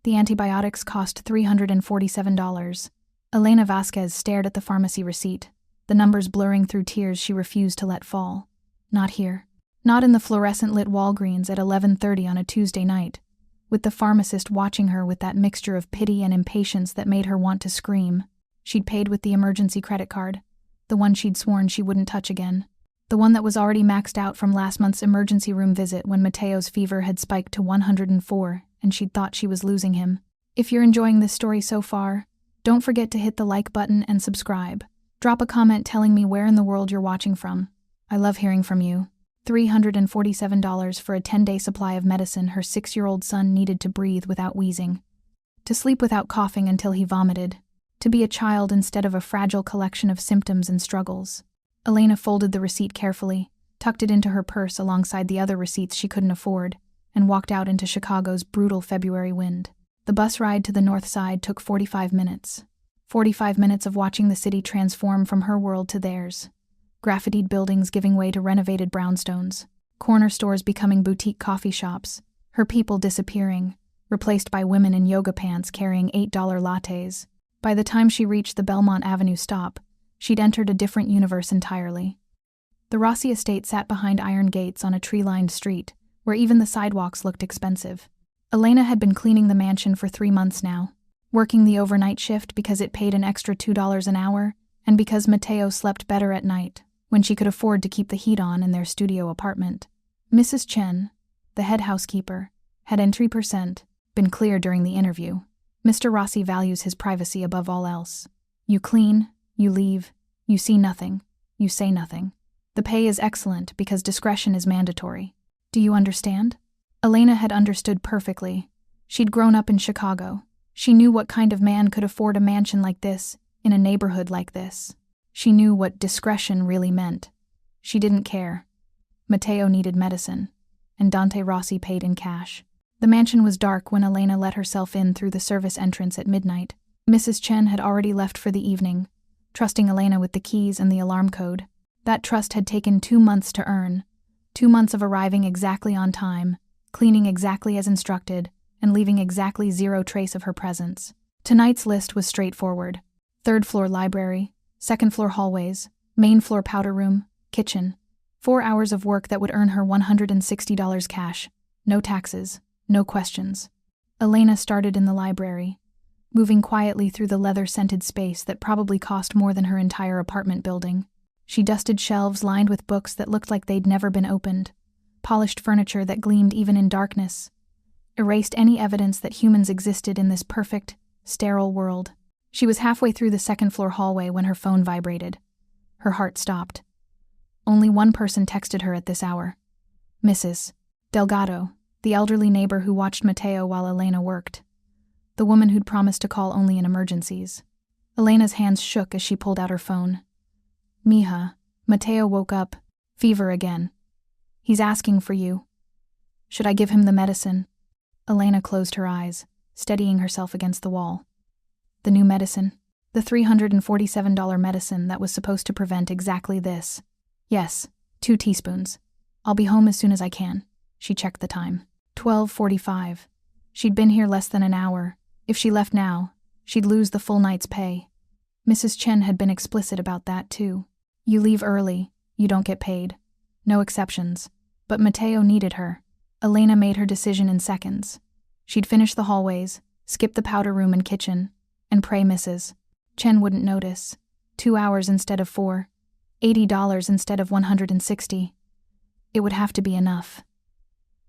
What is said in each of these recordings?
The antibiotics cost $347. Elena Vasquez stared at the pharmacy receipt, the numbers blurring through tears she refused to let fall. Not here. Not in the fluorescent-lit Walgreens at 11:30 on a Tuesday night, with the pharmacist watching her with that mixture of pity and impatience that made her want to scream. She'd paid with the emergency credit card, the one she'd sworn she wouldn't touch again. The one that was already maxed out from last month's emergency room visit when Mateo's fever had spiked to 104 and she'd thought she was losing him. If you're enjoying this story so far, don't forget to hit the like button and subscribe. Drop a comment telling me where in the world you're watching from. I love hearing from you. $347 for a 10-day supply of medicine her 6-year-old son needed to breathe without wheezing, to sleep without coughing until he vomited, to be a child instead of a fragile collection of symptoms and struggles. Elena folded the receipt carefully, tucked it into her purse alongside the other receipts she couldn't afford, and walked out into Chicago's brutal February wind. The bus ride to the north side took 45 minutes. 45 minutes of watching the city transform from her world to theirs. Graffitied buildings giving way to renovated brownstones, corner stores becoming boutique coffee shops, her people disappearing, replaced by women in yoga pants carrying $8 lattes. By the time she reached the Belmont Avenue stop, she'd entered a different universe entirely. The Rossi estate sat behind iron gates on a tree-lined street, where even the sidewalks looked expensive. Elena had been cleaning the mansion for 3 months now, working the overnight shift because it paid an extra $2 an hour, and because Mateo slept better at night, when she could afford to keep the heat on in their studio apartment. Mrs. Chen, the head housekeeper, had entry percent been clear during the interview. Mr. Rossi values his privacy above all else. You clean, you leave, you see nothing, you say nothing. The pay is excellent because discretion is mandatory. Do you understand? Elena had understood perfectly. She'd grown up in Chicago. She knew what kind of man could afford a mansion like this, in a neighborhood like this. She knew what discretion really meant. She didn't care. Mateo needed medicine, and Dante Rossi paid in cash. The mansion was dark when Elena let herself in through the service entrance at midnight. Mrs. Chen had already left for the evening, trusting Elena with the keys and the alarm code. That trust had taken 2 months to earn. 2 months of arriving exactly on time, cleaning exactly as instructed, and leaving exactly 0 trace of her presence. Tonight's list was straightforward. 3rd floor library, 2nd floor hallways, main floor powder room, kitchen. 4 hours of work that would earn her $160 cash. No taxes, no questions. Elena started in the library, moving quietly through the leather-scented space that probably cost more than her entire apartment building. She dusted shelves lined with books that looked like they'd never been opened, polished furniture that gleamed even in darkness, erased any evidence that humans existed in this perfect, sterile world. She was halfway through the 2nd floor hallway when her phone vibrated. Her heart stopped. Only one person texted her at this hour. Mrs. Delgado, the elderly neighbor who watched Mateo while Elena worked. The woman who'd promised to call only in emergencies. Elena's hands shook as she pulled out her phone. Mija, Mateo woke up. Fever again. He's asking for you. Should I give him the medicine? Elena closed her eyes, steadying herself against the wall. The new medicine. The $347 medicine that was supposed to prevent exactly this. Yes, 2 teaspoons. I'll be home as soon as I can. She checked the time. 12:45. She'd been here less than an hour. If she left now, she'd lose the full night's pay. Mrs. Chen had been explicit about that, too. You leave early, you don't get paid. No exceptions. But Mateo needed her. Elena made her decision in seconds. She'd finish the hallways, skip the powder room and kitchen, and pray Mrs. Chen wouldn't notice. 2 hours instead of 4. $80 instead of $160. It would have to be enough.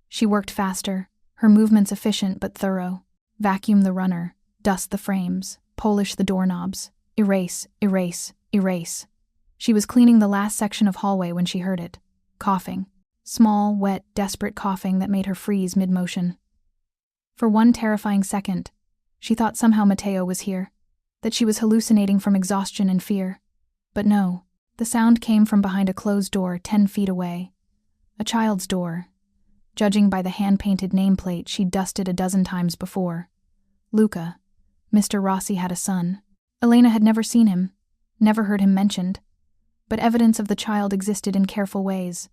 She worked faster, her movements efficient but thorough. Vacuum the runner, dust the frames, polish the doorknobs, erase, erase, erase. She was cleaning the last section of hallway when she heard it. Coughing. Small, wet, desperate coughing that made her freeze mid-motion. For one terrifying second, she thought somehow Mateo was here, that she was hallucinating from exhaustion and fear. But no, the sound came from behind a closed door 10 feet away. A child's door, judging by the hand-painted nameplate she'd dusted a dozen times before. Luca. Mr. Rossi had a son. Elena had never seen him, never heard him mentioned, but evidence of the child existed in careful ways.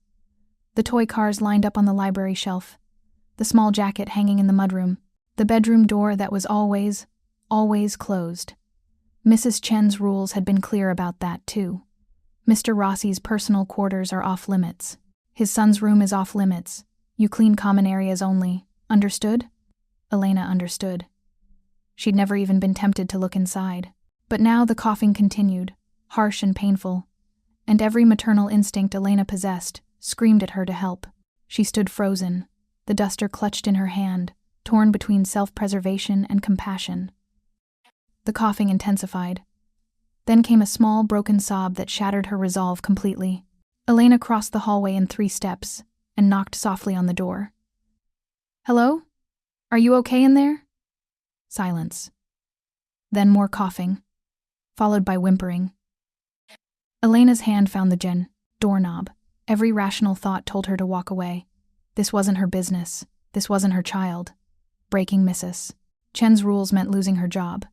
The toy cars lined up on the library shelf, the small jacket hanging in the mudroom, The bedroom door that was always closed. Mrs. Chen's rules had been clear about that, too. Mr. Rossi's personal quarters are off limits. His son's room is off limits. You clean common areas only. Understood? Elena understood. She'd never even been tempted to look inside. But now the coughing continued, harsh and painful, and every maternal instinct Elena possessed screamed at her to help. She stood frozen, the duster clutched in her hand, torn between self-preservation and compassion. The coughing intensified. Then came a small, broken sob that shattered her resolve completely. Elena crossed the hallway in 3 steps and knocked softly on the door. "Hello? Are you okay in there?" Silence. Then more coughing, followed by whimpering. Elena's hand found the doorknob. Every rational thought told her to walk away. This wasn't her business. This wasn't her child. Breaking Mrs. Chen's rules meant losing her job,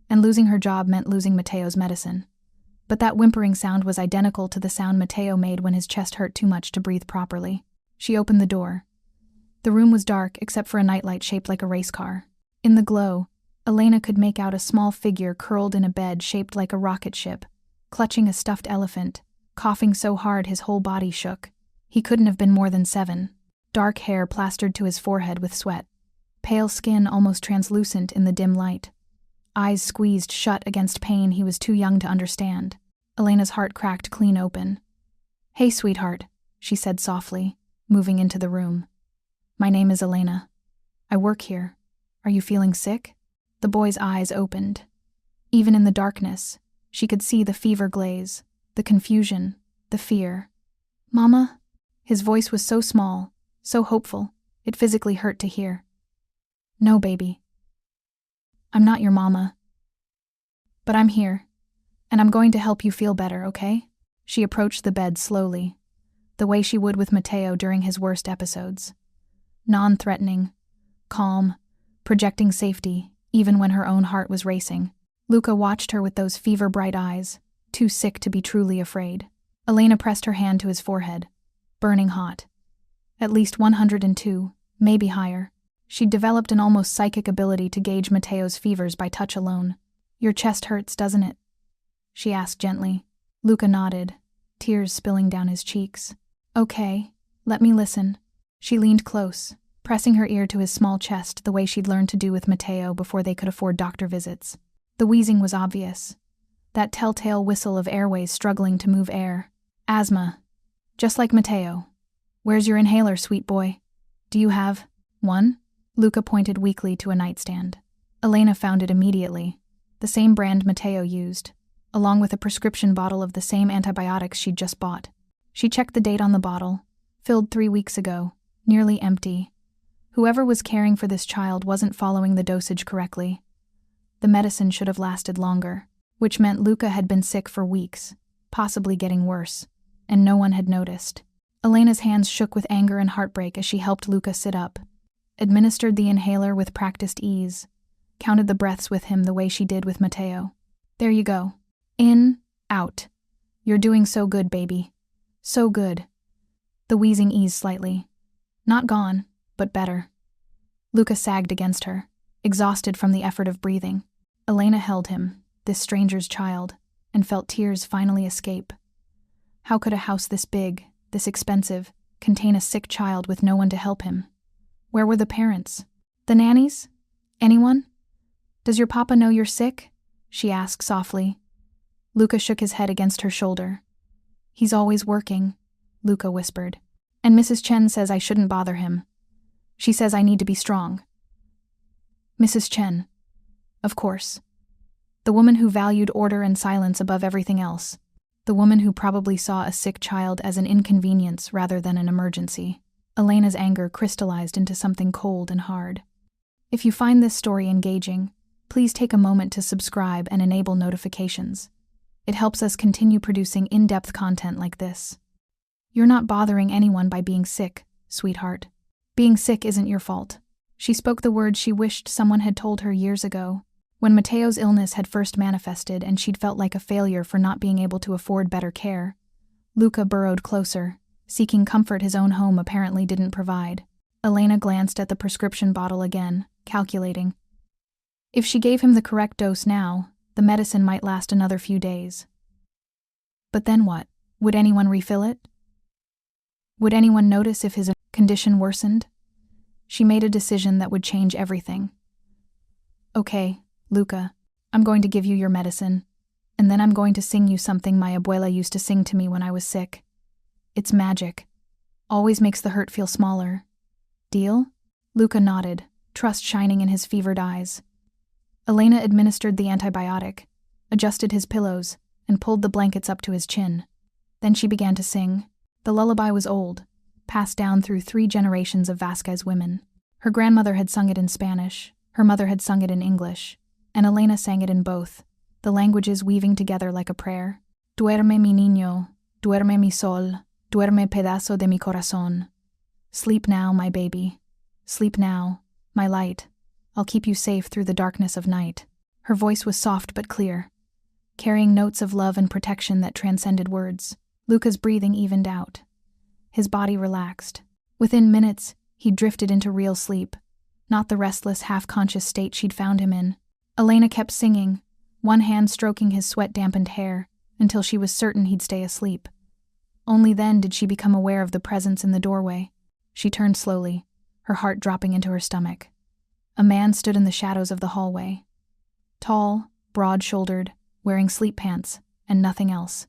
and losing her job meant losing Mateo's medicine. But that whimpering sound was identical to the sound Mateo made when his chest hurt too much to breathe properly. She opened the door. The room was dark except for a nightlight shaped like a race car. In the glow, Elena could make out a small figure curled in a bed shaped like a rocket ship, clutching a stuffed elephant, coughing so hard his whole body shook. He couldn't have been more than 7. Dark hair plastered to his forehead with sweat. Pale skin almost translucent in the dim light. Eyes squeezed shut against pain he was too young to understand. Elena's heart cracked clean open. "Hey, sweetheart," she said softly, moving into the room. "My name is Elena. I work here. Are you feeling sick?" The boy's eyes opened. Even in the darkness, she could see the fever glaze, the confusion, the fear. "Mama?" His voice was so small, so hopeful, it physically hurt to hear. "No, baby. I'm not your mama. But I'm here, and I'm going to help you feel better, okay?" She approached the bed slowly, the way she would with Mateo during his worst episodes. Non-threatening, calm, projecting safety, even when her own heart was racing. Luca watched her with those fever-bright eyes, too sick to be truly afraid. Elena pressed her hand to his forehead, burning hot. At least 102, maybe higher. She'd developed an almost psychic ability to gauge Mateo's fevers by touch alone. "Your chest hurts, doesn't it?" she asked gently. Luca nodded, tears spilling down his cheeks. "Okay, let me listen." She leaned close, pressing her ear to his small chest the way she'd learned to do with Mateo before they could afford doctor visits. The wheezing was obvious. That telltale whistle of airways struggling to move air. Asthma. Just like Mateo. "Where's your inhaler, sweet boy? Do you have one?" Luca pointed weakly to a nightstand. Elena found it immediately. The same brand Mateo used, along with a prescription bottle of the same antibiotics she'd just bought. She checked the date on the bottle, filled 3 weeks ago, nearly empty. Whoever was caring for this child wasn't following the dosage correctly. The medicine should have lasted longer, which meant Luca had been sick for weeks, possibly getting worse, and no one had noticed. Elena's hands shook with anger and heartbreak as she helped Luca sit up, administered the inhaler with practiced ease, counted the breaths with him the way she did with Mateo. "There you go. In, out. You're doing so good, baby. So good." The wheezing eased slightly. Not gone, but better. Luca sagged against her, exhausted from the effort of breathing. Elena held him, this stranger's child, and felt tears finally escape. How could a house this big, this expensive, contain a sick child with no one to help him? Where were the parents? The nannies? Anyone? "Does your papa know you're sick?" she asked softly. Luca shook his head against her shoulder. "He's always working," Luca whispered. "And Mrs. Chen says I shouldn't bother him. She says I need to be strong." Mrs. Chen. Of course. The woman who valued order and silence above everything else. The woman who probably saw a sick child as an inconvenience rather than an emergency. Elena's anger crystallized into something cold and hard. If you find this story engaging, please take a moment to subscribe and enable notifications. It helps us continue producing in-depth content like this. You're not bothering anyone by being sick, sweetheart. Being sick isn't your fault. She spoke the words she wished someone had told her years ago, when Mateo's illness had first manifested and she'd felt like a failure for not being able to afford better care. Luca burrowed closer, seeking comfort his own home apparently didn't provide. Elena glanced at the prescription bottle again, calculating. If she gave him the correct dose now, the medicine might last another few days. But then what? Would anyone refill it? Would anyone notice if his condition worsened? She made a decision that would change everything. Okay, Luca, I'm going to give you your medicine, and then I'm going to sing you something my abuela used to sing to me when I was sick. It's magic. Always makes the hurt feel smaller. Deal? Luca nodded, trust shining in his fevered eyes. Elena administered the antibiotic, adjusted his pillows, and pulled the blankets up to his chin. Then she began to sing. The lullaby was old, passed down through 3 generations of Vasquez women. Her grandmother had sung it in Spanish, her mother had sung it in English, and Elena sang it in both, the languages weaving together like a prayer. Duerme mi niño, duerme mi sol, duerme pedazo de mi corazón. Sleep now, my baby. Sleep now, my light. I'll keep you safe through the darkness of night. Her voice was soft but clear, carrying notes of love and protection that transcended words. Luca's breathing evened out. His body relaxed. Within minutes, he drifted into real sleep, not the restless, half-conscious state she'd found him in. Elena kept singing, one hand stroking his sweat-dampened hair, until she was certain he'd stay asleep. Only then did she become aware of the presence in the doorway. She turned slowly, her heart dropping into her stomach. A man stood in the shadows of the hallway. Tall, broad-shouldered, wearing sleep pants, and nothing else.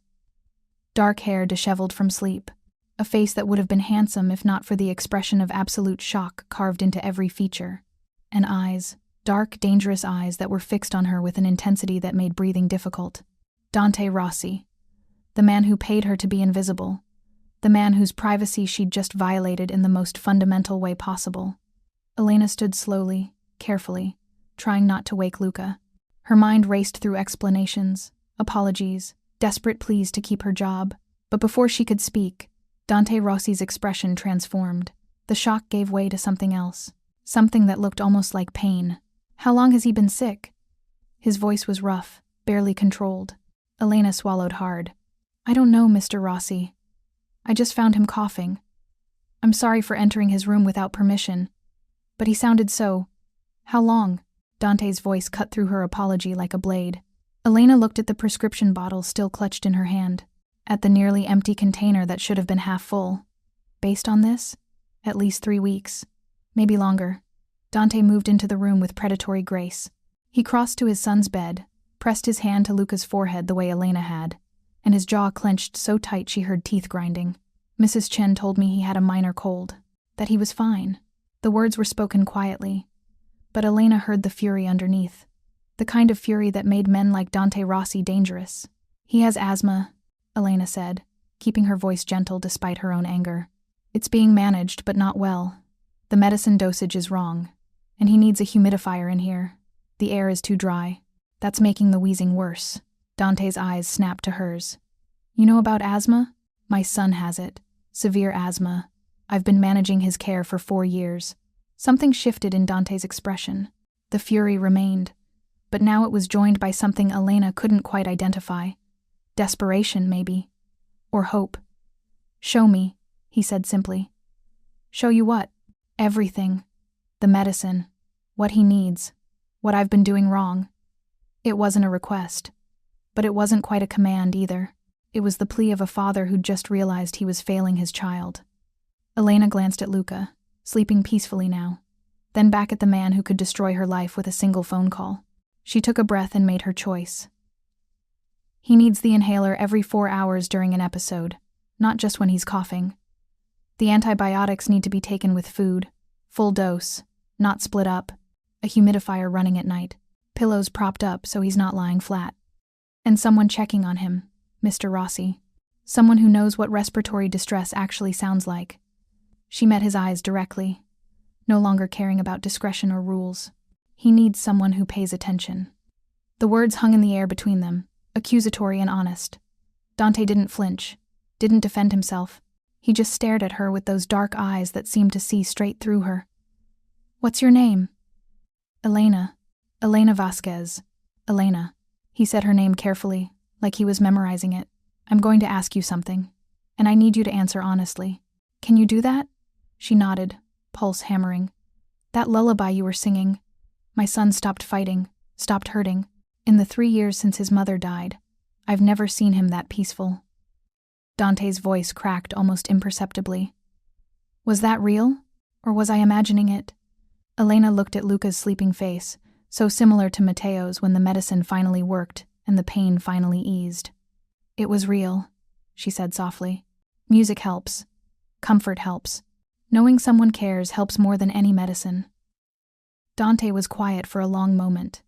Dark hair disheveled from sleep, a face that would have been handsome if not for the expression of absolute shock carved into every feature, and eyes, dark, dangerous eyes that were fixed on her with an intensity that made breathing difficult. Dante Rossi, the man who paid her to be invisible, the man whose privacy she'd just violated in the most fundamental way possible. Elena stood slowly, carefully, trying not to wake Luca. Her mind raced through explanations, apologies, desperate pleas to keep her job, but before she could speak, Dante Rossi's expression transformed. The shock gave way to something else, something that looked almost like pain. How long has he been sick? His voice was rough, barely controlled. Elena swallowed hard. I don't know, Mr. Rossi. I just found him coughing. I'm sorry for entering his room without permission, but he sounded so. How long? Dante's voice cut through her apology like a blade. Elena looked at the prescription bottle still clutched in her hand, at the nearly empty container that should have been half full. Based on this, at least 3 weeks, maybe longer. Dante moved into the room with predatory grace. He crossed to his son's bed, pressed his hand to Luca's forehead the way Elena had, and his jaw clenched so tight she heard teeth grinding. Mrs. Chen told me he had a minor cold, that he was fine. The words were spoken quietly, but Elena heard the fury underneath, the kind of fury that made men like Dante Rossi dangerous. He has asthma, Elena said, keeping her voice gentle despite her own anger. It's being managed, but not well. The medicine dosage is wrong, and he needs a humidifier in here. The air is too dry. That's making the wheezing worse. Dante's eyes snapped to hers. You know about asthma? My son has it. Severe asthma. I've been managing his care for 4 years. Something shifted in Dante's expression. The fury remained, but now it was joined by something Elena couldn't quite identify. Desperation, maybe. Or hope. Show me, he said simply. Show you what? Everything. The medicine. What he needs. What I've been doing wrong. It wasn't a request. But it wasn't quite a command either. It was the plea of a father who'd just realized he was failing his child. Elena glanced at Luca, sleeping peacefully now, then back at the man who could destroy her life with a single phone call. She took a breath and made her choice. He needs the inhaler every 4 hours during an episode, not just when he's coughing. The antibiotics need to be taken with food, full dose, not split up, a humidifier running at night, pillows propped up so he's not lying flat. And someone checking on him, Mr. Rossi. Someone who knows what respiratory distress actually sounds like. She met his eyes directly, no longer caring about discretion or rules. He needs someone who pays attention. The words hung in the air between them, accusatory and honest. Dante didn't flinch, didn't defend himself. He just stared at her with those dark eyes that seemed to see straight through her. What's your name? Elena. Elena Vasquez. Elena. He said her name carefully, like he was memorizing it. I'm going to ask you something, and I need you to answer honestly. Can you do that? She nodded, pulse hammering. That lullaby you were singing. My son stopped fighting, stopped hurting. In the 3 years since his mother died, I've never seen him that peaceful." Dante's voice cracked almost imperceptibly. "Was that real? Or was I imagining it?" Elena looked at Luca's sleeping face, so similar to Mateo's when the medicine finally worked and the pain finally eased. "It was real," she said softly. "Music helps. Comfort helps. Knowing someone cares helps more than any medicine." Dante was quiet for a long moment.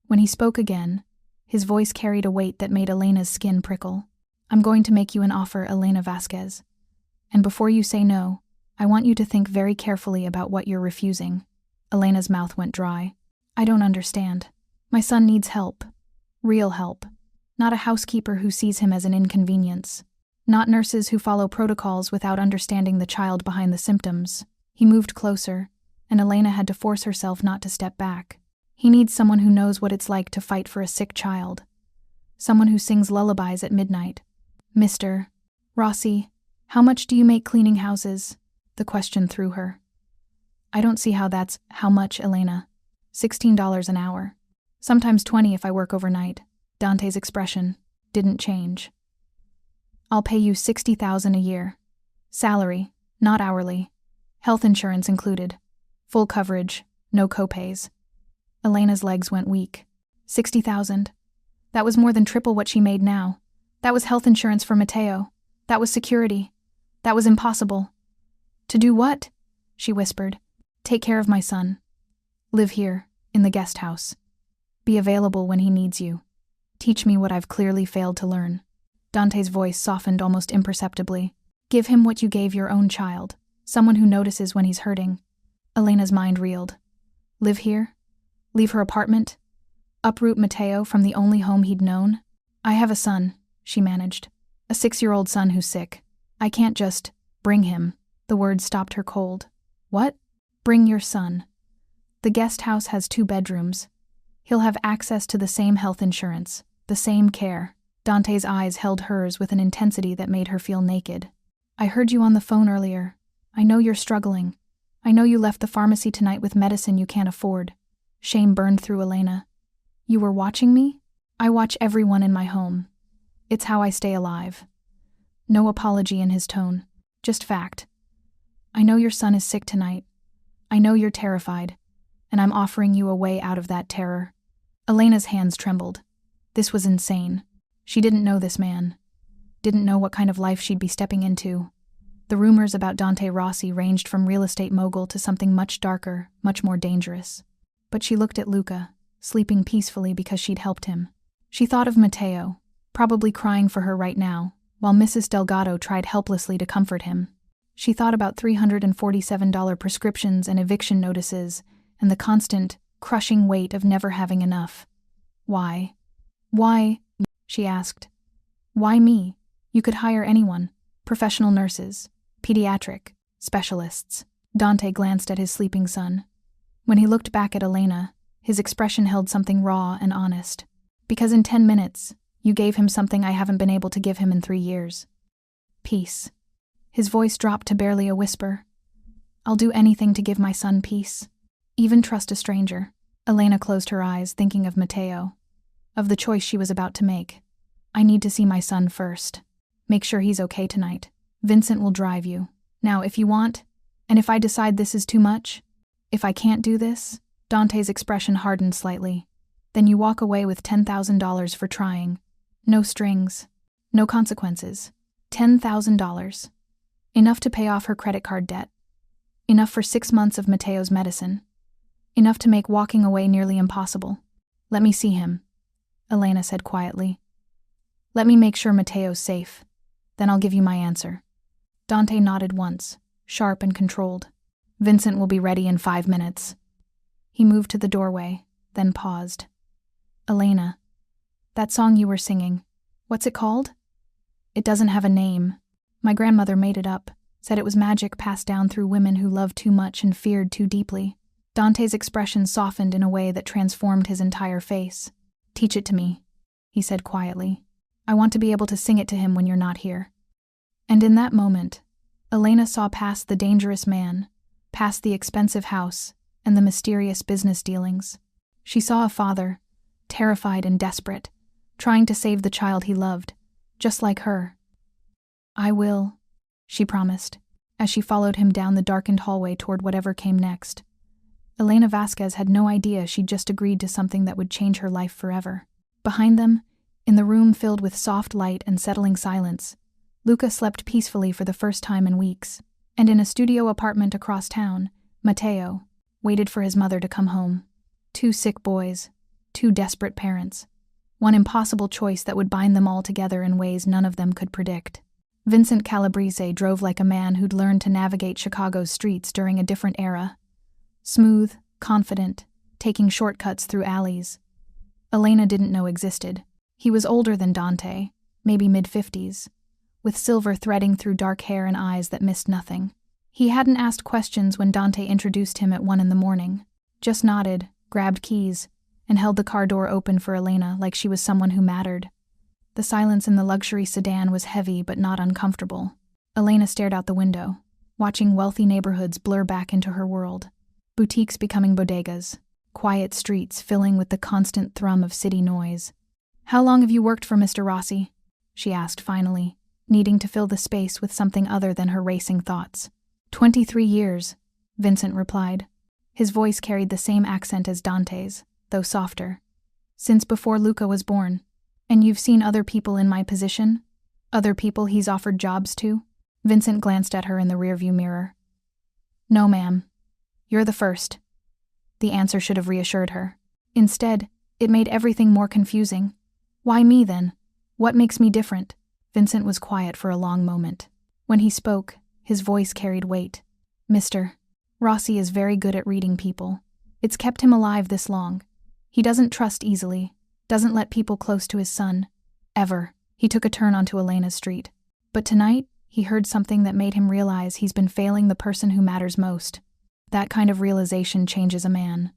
When he spoke again, his voice carried a weight that made Elena's skin prickle. "I'm going to make you an offer, Elena Vasquez. And before you say no, I want you to think very carefully about what you're refusing." Elena's mouth went dry. "I don't understand. My son needs help. Real help. Not a housekeeper who sees him as an inconvenience. Not nurses who follow protocols without understanding the child behind the symptoms." He moved closer, and Elena had to force herself not to step back. "He needs someone who knows what it's like to fight for a sick child. Someone who sings lullabies at midnight." "Mr. Rossi, how much do you make cleaning houses?" The question threw her. "I don't see how that's how much, Elena. $16 an hour. Sometimes 20 if I work overnight." Dante's expression didn't change. "I'll pay you $60,000 a year. Salary, not hourly. Health insurance included. Full coverage, no copays." Elena's legs went weak. 60,000. That was more than triple what she made now. That was health insurance for Mateo. That was security. That was impossible. "To do what?" she whispered. "Take care of my son. Live here, in the guest house. Be available when he needs you. Teach me what I've clearly failed to learn." Dante's voice softened almost imperceptibly. "Give him what you gave your own child, someone who notices when he's hurting." Elena's mind reeled. Live here? Leave her apartment? Uproot Mateo from the only home he'd known? "I have a son," she managed. "A 6-year-old son who's sick. I can't just bring him." The words stopped her cold. "What?" "Bring your son. The guest house has 2 bedrooms. He'll have access to the same health insurance, the same care." Dante's eyes held hers with an intensity that made her feel naked. "I heard you on the phone earlier. I know you're struggling. I know you left the pharmacy tonight with medicine you can't afford." Shame burned through Elena. "You were watching me?" "I watch everyone in my home. It's how I stay alive." No apology in his tone, just fact. "I know your son is sick tonight. I know you're terrified, and I'm offering you a way out of that terror." Elena's hands trembled. This was insane. She didn't know this man. Didn't know what kind of life she'd be stepping into. The rumors about Dante Rossi ranged from real estate mogul to something much darker, much more dangerous. But she looked at Luca, sleeping peacefully because she'd helped him. She thought of Mateo, probably crying for her right now, while Mrs. Delgado tried helplessly to comfort him. She thought about $347 prescriptions and eviction notices, and the constant, crushing weight of never having enough. "Why? Why?" she asked. "Why me? You could hire anyone. Professional nurses, pediatric, specialists." Dante glanced at his sleeping son. When he looked back at Elena, his expression held something raw and honest. "Because in 10 minutes, you gave him something I haven't been able to give him in 3 years. Peace." His voice dropped to barely a whisper. "I'll do anything to give my son peace. Even trust a stranger." Elena closed her eyes, thinking of Mateo, of the choice she was about to make. "I need to see my son first. Make sure he's okay tonight. Vincent will drive you. Now, if you want, and if I decide this is too much, if I can't do this," Dante's expression hardened slightly, "then you walk away with $10,000 for trying. No strings. No consequences. $10,000. Enough to pay off her credit card debt. Enough for 6 months of Mateo's medicine. Enough to make walking away nearly impossible." "Let me see him," Elena said quietly. "Let me make sure Mateo's safe. Then I'll give you my answer." Dante nodded once, sharp and controlled. "Vincent will be ready in 5 minutes." He moved to the doorway, then paused. "Elena, that song you were singing, what's it called?" "It doesn't have a name. My grandmother made it up, said it was magic passed down through women who loved too much and feared too deeply." Dante's expression softened in a way that transformed his entire face. "Teach it to me," he said quietly. "I want to be able to sing it to him when you're not here." And in that moment, Elena saw past the dangerous man, past the expensive house, and the mysterious business dealings. She saw a father, terrified and desperate, trying to save the child he loved, just like her. "I will," she promised, as she followed him down the darkened hallway toward whatever came next. Elena Vasquez had no idea she'd just agreed to something that would change her life forever. Behind them, in the room filled with soft light and settling silence, Luca slept peacefully for the first time in weeks, and in a studio apartment across town, Mateo waited for his mother to come home. Two sick boys, two desperate parents, one impossible choice that would bind them all together in ways none of them could predict. Vincent Calabrese drove like a man who'd learned to navigate Chicago's streets during a different era. Smooth, confident, taking shortcuts through alleys Elena didn't know existed. He was older than Dante, maybe mid-50s, with silver threading through dark hair and eyes that missed nothing. He hadn't asked questions when Dante introduced him at 1 a.m, just nodded, grabbed keys, and held the car door open for Elena like she was someone who mattered. The silence in the luxury sedan was heavy but not uncomfortable. Elena stared out the window, watching wealthy neighborhoods blur back into her world. Boutiques becoming bodegas, quiet streets filling with the constant thrum of city noise. "How long have you worked for Mr. Rossi?" she asked finally, needing to fill the space with something other than her racing thoughts. 23 years, Vincent replied. His voice carried the same accent as Dante's, though softer. "Since before Luca was born. And you've seen other people in my position? Other people he's offered jobs to?" Vincent glanced at her in the rearview mirror. "No, ma'am. You're the first." The answer should have reassured her. Instead, it made everything more confusing. "Why me, then? What makes me different?" Vincent was quiet for a long moment. When he spoke, his voice carried weight. "Mr. Rossi is very good at reading people. It's kept him alive this long. He doesn't trust easily, doesn't let people close to his son. Ever." He took a turn onto Elena's street. But tonight, he heard something that made him realize he's been failing the person who matters most. That kind of realization changes a man.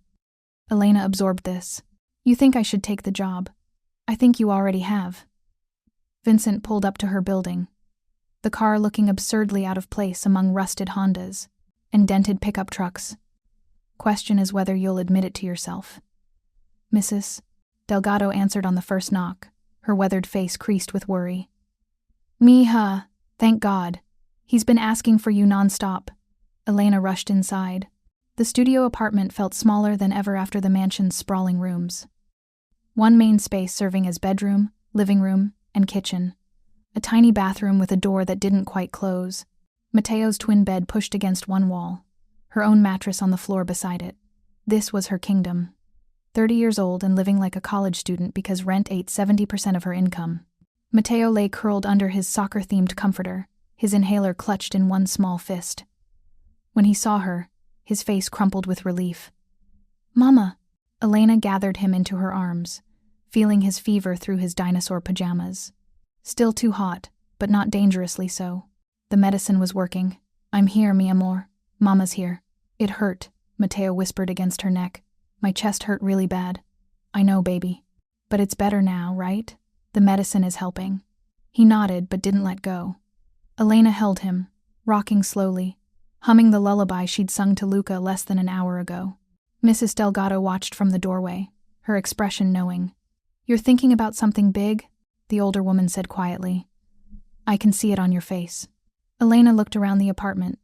Elena absorbed this. "You think I should take the job. I think you already have." Vincent pulled up to her building, the car looking absurdly out of place among rusted Hondas and dented pickup trucks. "Question is whether you'll admit it to yourself." Mrs. Delgado answered on the first knock, her weathered face creased with worry. "Mija, thank God. He's been asking for you nonstop." Elena rushed inside. The studio apartment felt smaller than ever after the mansion's sprawling rooms. One main space serving as bedroom, living room, and kitchen. A tiny bathroom with a door that didn't quite close. Mateo's twin bed pushed against one wall, her own mattress on the floor beside it. This was her kingdom. 30 years old and living like a college student because rent ate 70% of her income. Mateo lay curled under his soccer-themed comforter, his inhaler clutched in one small fist. When he saw her, his face crumpled with relief. "Mama!" Elena gathered him into her arms, feeling his fever through his dinosaur pajamas. Still too hot, but not dangerously so. The medicine was working. "I'm here, mi amor. Mama's here." "It hurt," Mateo whispered against her neck. "My chest hurt really bad." "I know, baby. But it's better now, right? The medicine is helping." He nodded but didn't let go. Elena held him, rocking slowly, humming the lullaby she'd sung to Luca less than an hour ago. Mrs. Delgado watched from the doorway, her expression knowing. "You're thinking about something big?" the older woman said quietly. "I can see it on your face." Elena looked around the apartment.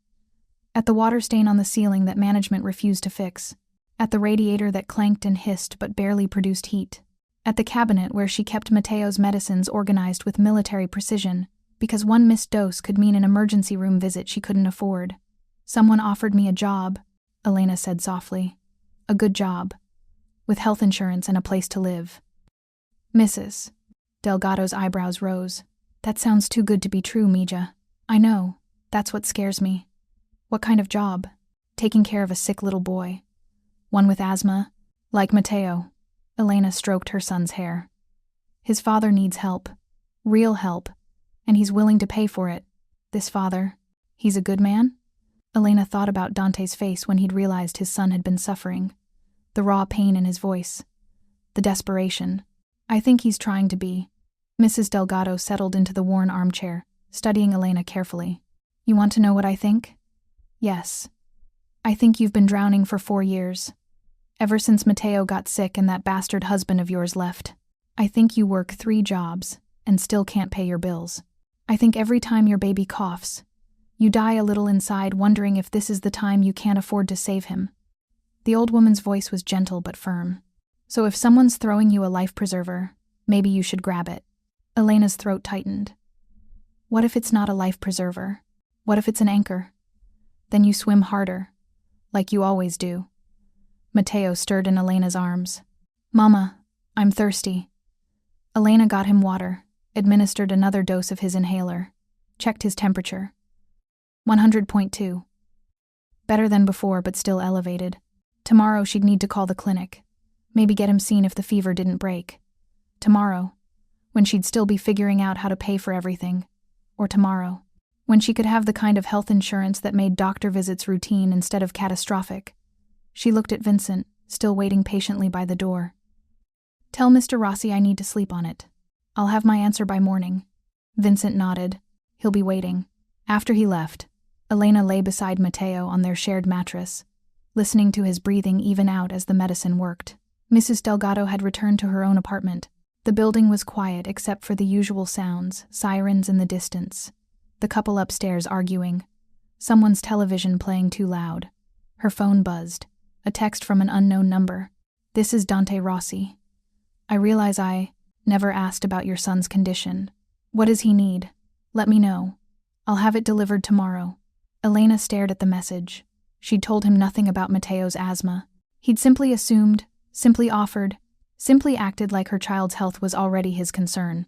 At the water stain on the ceiling that management refused to fix. At the radiator that clanked and hissed but barely produced heat. At the cabinet where she kept Mateo's medicines organized with military precision, because one missed dose could mean an emergency room visit she couldn't afford. "Someone offered me a job," Elena said softly. "A good job. With health insurance and a place to live." "Mrs." Delgado's eyebrows rose. "That sounds too good to be true, Mija. I know. That's what scares me." "What kind of job?" "Taking care of a sick little boy. One with asthma, like Mateo." Elena stroked her son's hair. "His father needs help. Real help. And he's willing to pay for it. This father, he's a good man?" Elena thought about Dante's face when he'd realized his son had been suffering. The raw pain in his voice. The desperation. "I think he's trying to be." Mrs. Delgado settled into the worn armchair, studying Elena carefully. "You want to know what I think?" "Yes." I think you've been drowning for 4 years. Ever since Mateo got sick and that bastard husband of yours left. I think you work 3 jobs and still can't pay your bills. I think every time your baby coughs, you die a little inside wondering if this is the time you can't afford to save him. The old woman's voice was gentle but firm. So if someone's throwing you a life preserver, maybe you should grab it. Elena's throat tightened. What if it's not a life preserver? What if it's an anchor? Then you swim harder, like you always do. Mateo stirred in Elena's arms. Mama, I'm thirsty. Elena got him water, administered another dose of his inhaler, checked his temperature. 100.2. Better than before, but still elevated. Tomorrow she'd need to call the clinic. Maybe get him seen if the fever didn't break. Tomorrow, when she'd still be figuring out how to pay for everything. Or tomorrow, when she could have the kind of health insurance that made doctor visits routine instead of catastrophic. She looked at Vincent, still waiting patiently by the door. Tell Mr. Rossi I need to sleep on it. I'll have my answer by morning. Vincent nodded. He'll be waiting. After he left, Elena lay beside Mateo on their shared mattress, listening to his breathing even out as the medicine worked. Mrs. Delgado had returned to her own apartment. The building was quiet except for the usual sounds, sirens in the distance. The couple upstairs arguing. Someone's television playing too loud. Her phone buzzed. A text from an unknown number. This is Dante Rossi. I realize I never asked about your son's condition. What does he need? Let me know. I'll have it delivered tomorrow. Elena stared at the message. She'd told him nothing about Mateo's asthma. He'd simply assumed, simply offered, simply acted like her child's health was already his concern.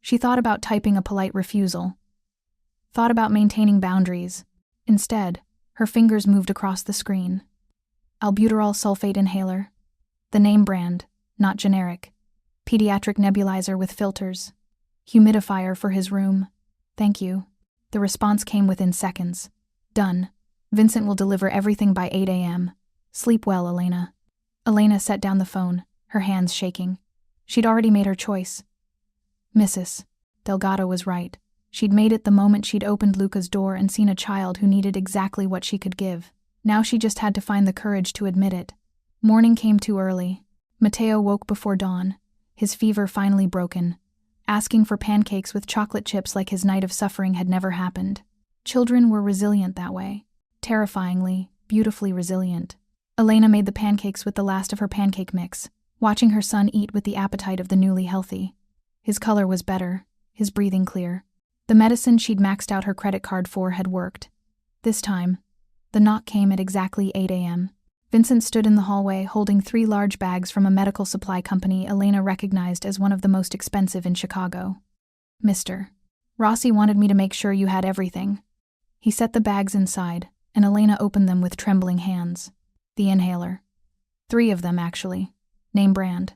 She thought about typing a polite refusal. Thought about maintaining boundaries. Instead, her fingers moved across the screen. Albuterol sulfate inhaler. The name brand, not generic. Pediatric nebulizer with filters. Humidifier for his room. Thank you. The response came within seconds. Done. Vincent will deliver everything by 8 a.m. Sleep well, Elena. Elena set down the phone, her hands shaking. She'd already made her choice. Mrs. Delgado was right. She'd made it the moment she'd opened Luca's door and seen a child who needed exactly what she could give. Now she just had to find the courage to admit it. Morning came too early. Mateo woke before dawn, his fever finally broken, asking for pancakes with chocolate chips like his night of suffering had never happened. Children were resilient that way. Terrifyingly, beautifully resilient. Elena made the pancakes with the last of her pancake mix, watching her son eat with the appetite of the newly healthy. His color was better, his breathing clear. The medicine she'd maxed out her credit card for had worked. This time, the knock came at exactly 8 a.m. Vincent stood in the hallway holding 3 large bags from a medical supply company Elena recognized as one of the most expensive in Chicago. Mr. Rossi wanted me to make sure you had everything. He set the bags inside, and Elena opened them with trembling hands. The inhaler. 3 of them, actually. Name brand.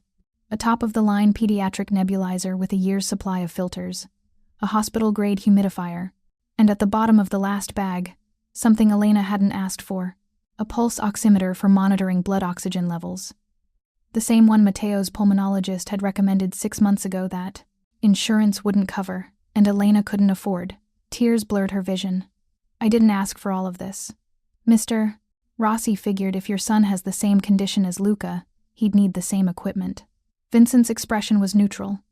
A top-of-the-line pediatric nebulizer with a year's supply of filters. A hospital-grade humidifier. And at the bottom of the last bag, something Elena hadn't asked for. A pulse oximeter for monitoring blood oxygen levels. The same one Mateo's pulmonologist had recommended 6 months ago that insurance wouldn't cover, and Elena couldn't afford. Tears blurred her vision. I didn't ask for all of this. Mr. Rossi figured if your son has the same condition as Luca, he'd need the same equipment. Vincent's expression was neutral,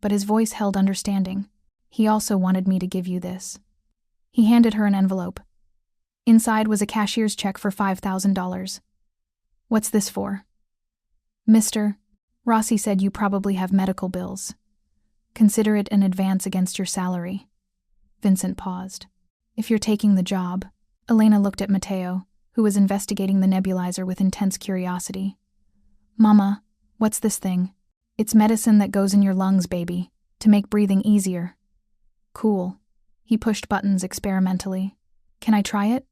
but his voice held understanding. He also wanted me to give you this. He handed her an envelope. Inside was a cashier's check for $5,000. What's this for? Mr. Rossi said you probably have medical bills. Consider it an advance against your salary. Vincent paused. If you're taking the job. Elena looked at Mateo, who was investigating the nebulizer with intense curiosity. Mama, what's this thing? It's medicine that goes in your lungs, baby, to make breathing easier. Cool. He pushed buttons experimentally. Can I try it?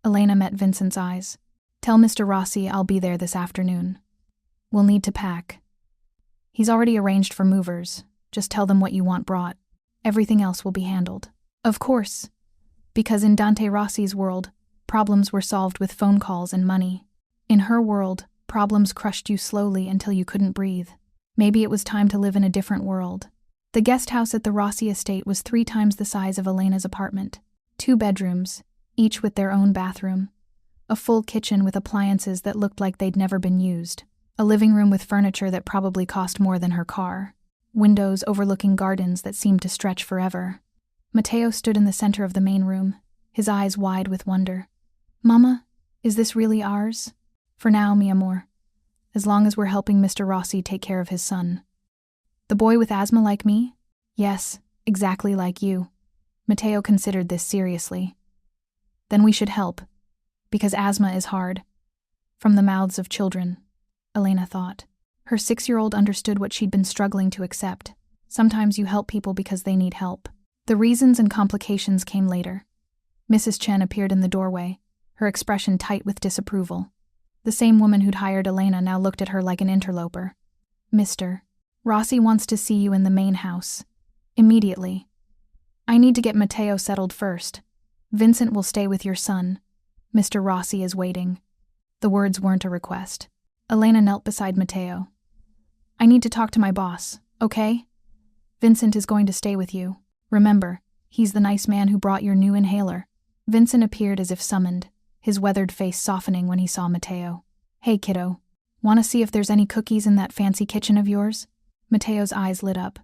Elena met Vincent's eyes. Tell Mr. Rossi I'll be there this afternoon. We'll need to pack. He's already arranged for movers. Just tell them what you want brought. Everything else will be handled. Of course. Because in Dante Rossi's world, problems were solved with phone calls and money. In her world, problems crushed you slowly until you couldn't breathe. Maybe it was time to live in a different world. The guest house at the Rossi estate was 3 times the size of Elena's apartment. 2 bedrooms, each with their own bathroom. A full kitchen with appliances that looked like they'd never been used. A living room with furniture that probably cost more than her car. Windows overlooking gardens that seemed to stretch forever. Mateo stood in the center of the main room, his eyes wide with wonder. "Mama, is this really ours?" "For now, mi amor. As long as we're helping Mr. Rossi take care of his son." "The boy with asthma like me?" "Yes, exactly like you." Mateo considered this seriously. "Then we should help. Because asthma is hard." From the mouths of children, Elena thought. Her 6-year-old understood what she'd been struggling to accept. Sometimes you help people because they need help. The reasons and complications came later. Mrs. Chen appeared in the doorway, her expression tight with disapproval. The same woman who'd hired Elena now looked at her like an interloper. "Mr. Rossi wants to see you in the main house. Immediately. I need to get Mateo settled first. Vincent will stay with your son. Mr. Rossi is waiting." The words weren't a request. Elena knelt beside Mateo. "I need to talk to my boss, okay? Vincent is going to stay with you. Remember, he's the nice man who brought your new inhaler." Vincent appeared as if summoned, his weathered face softening when he saw Mateo. "Hey, kiddo. Want to see if there's any cookies in that fancy kitchen of yours?" Mateo's eyes lit up.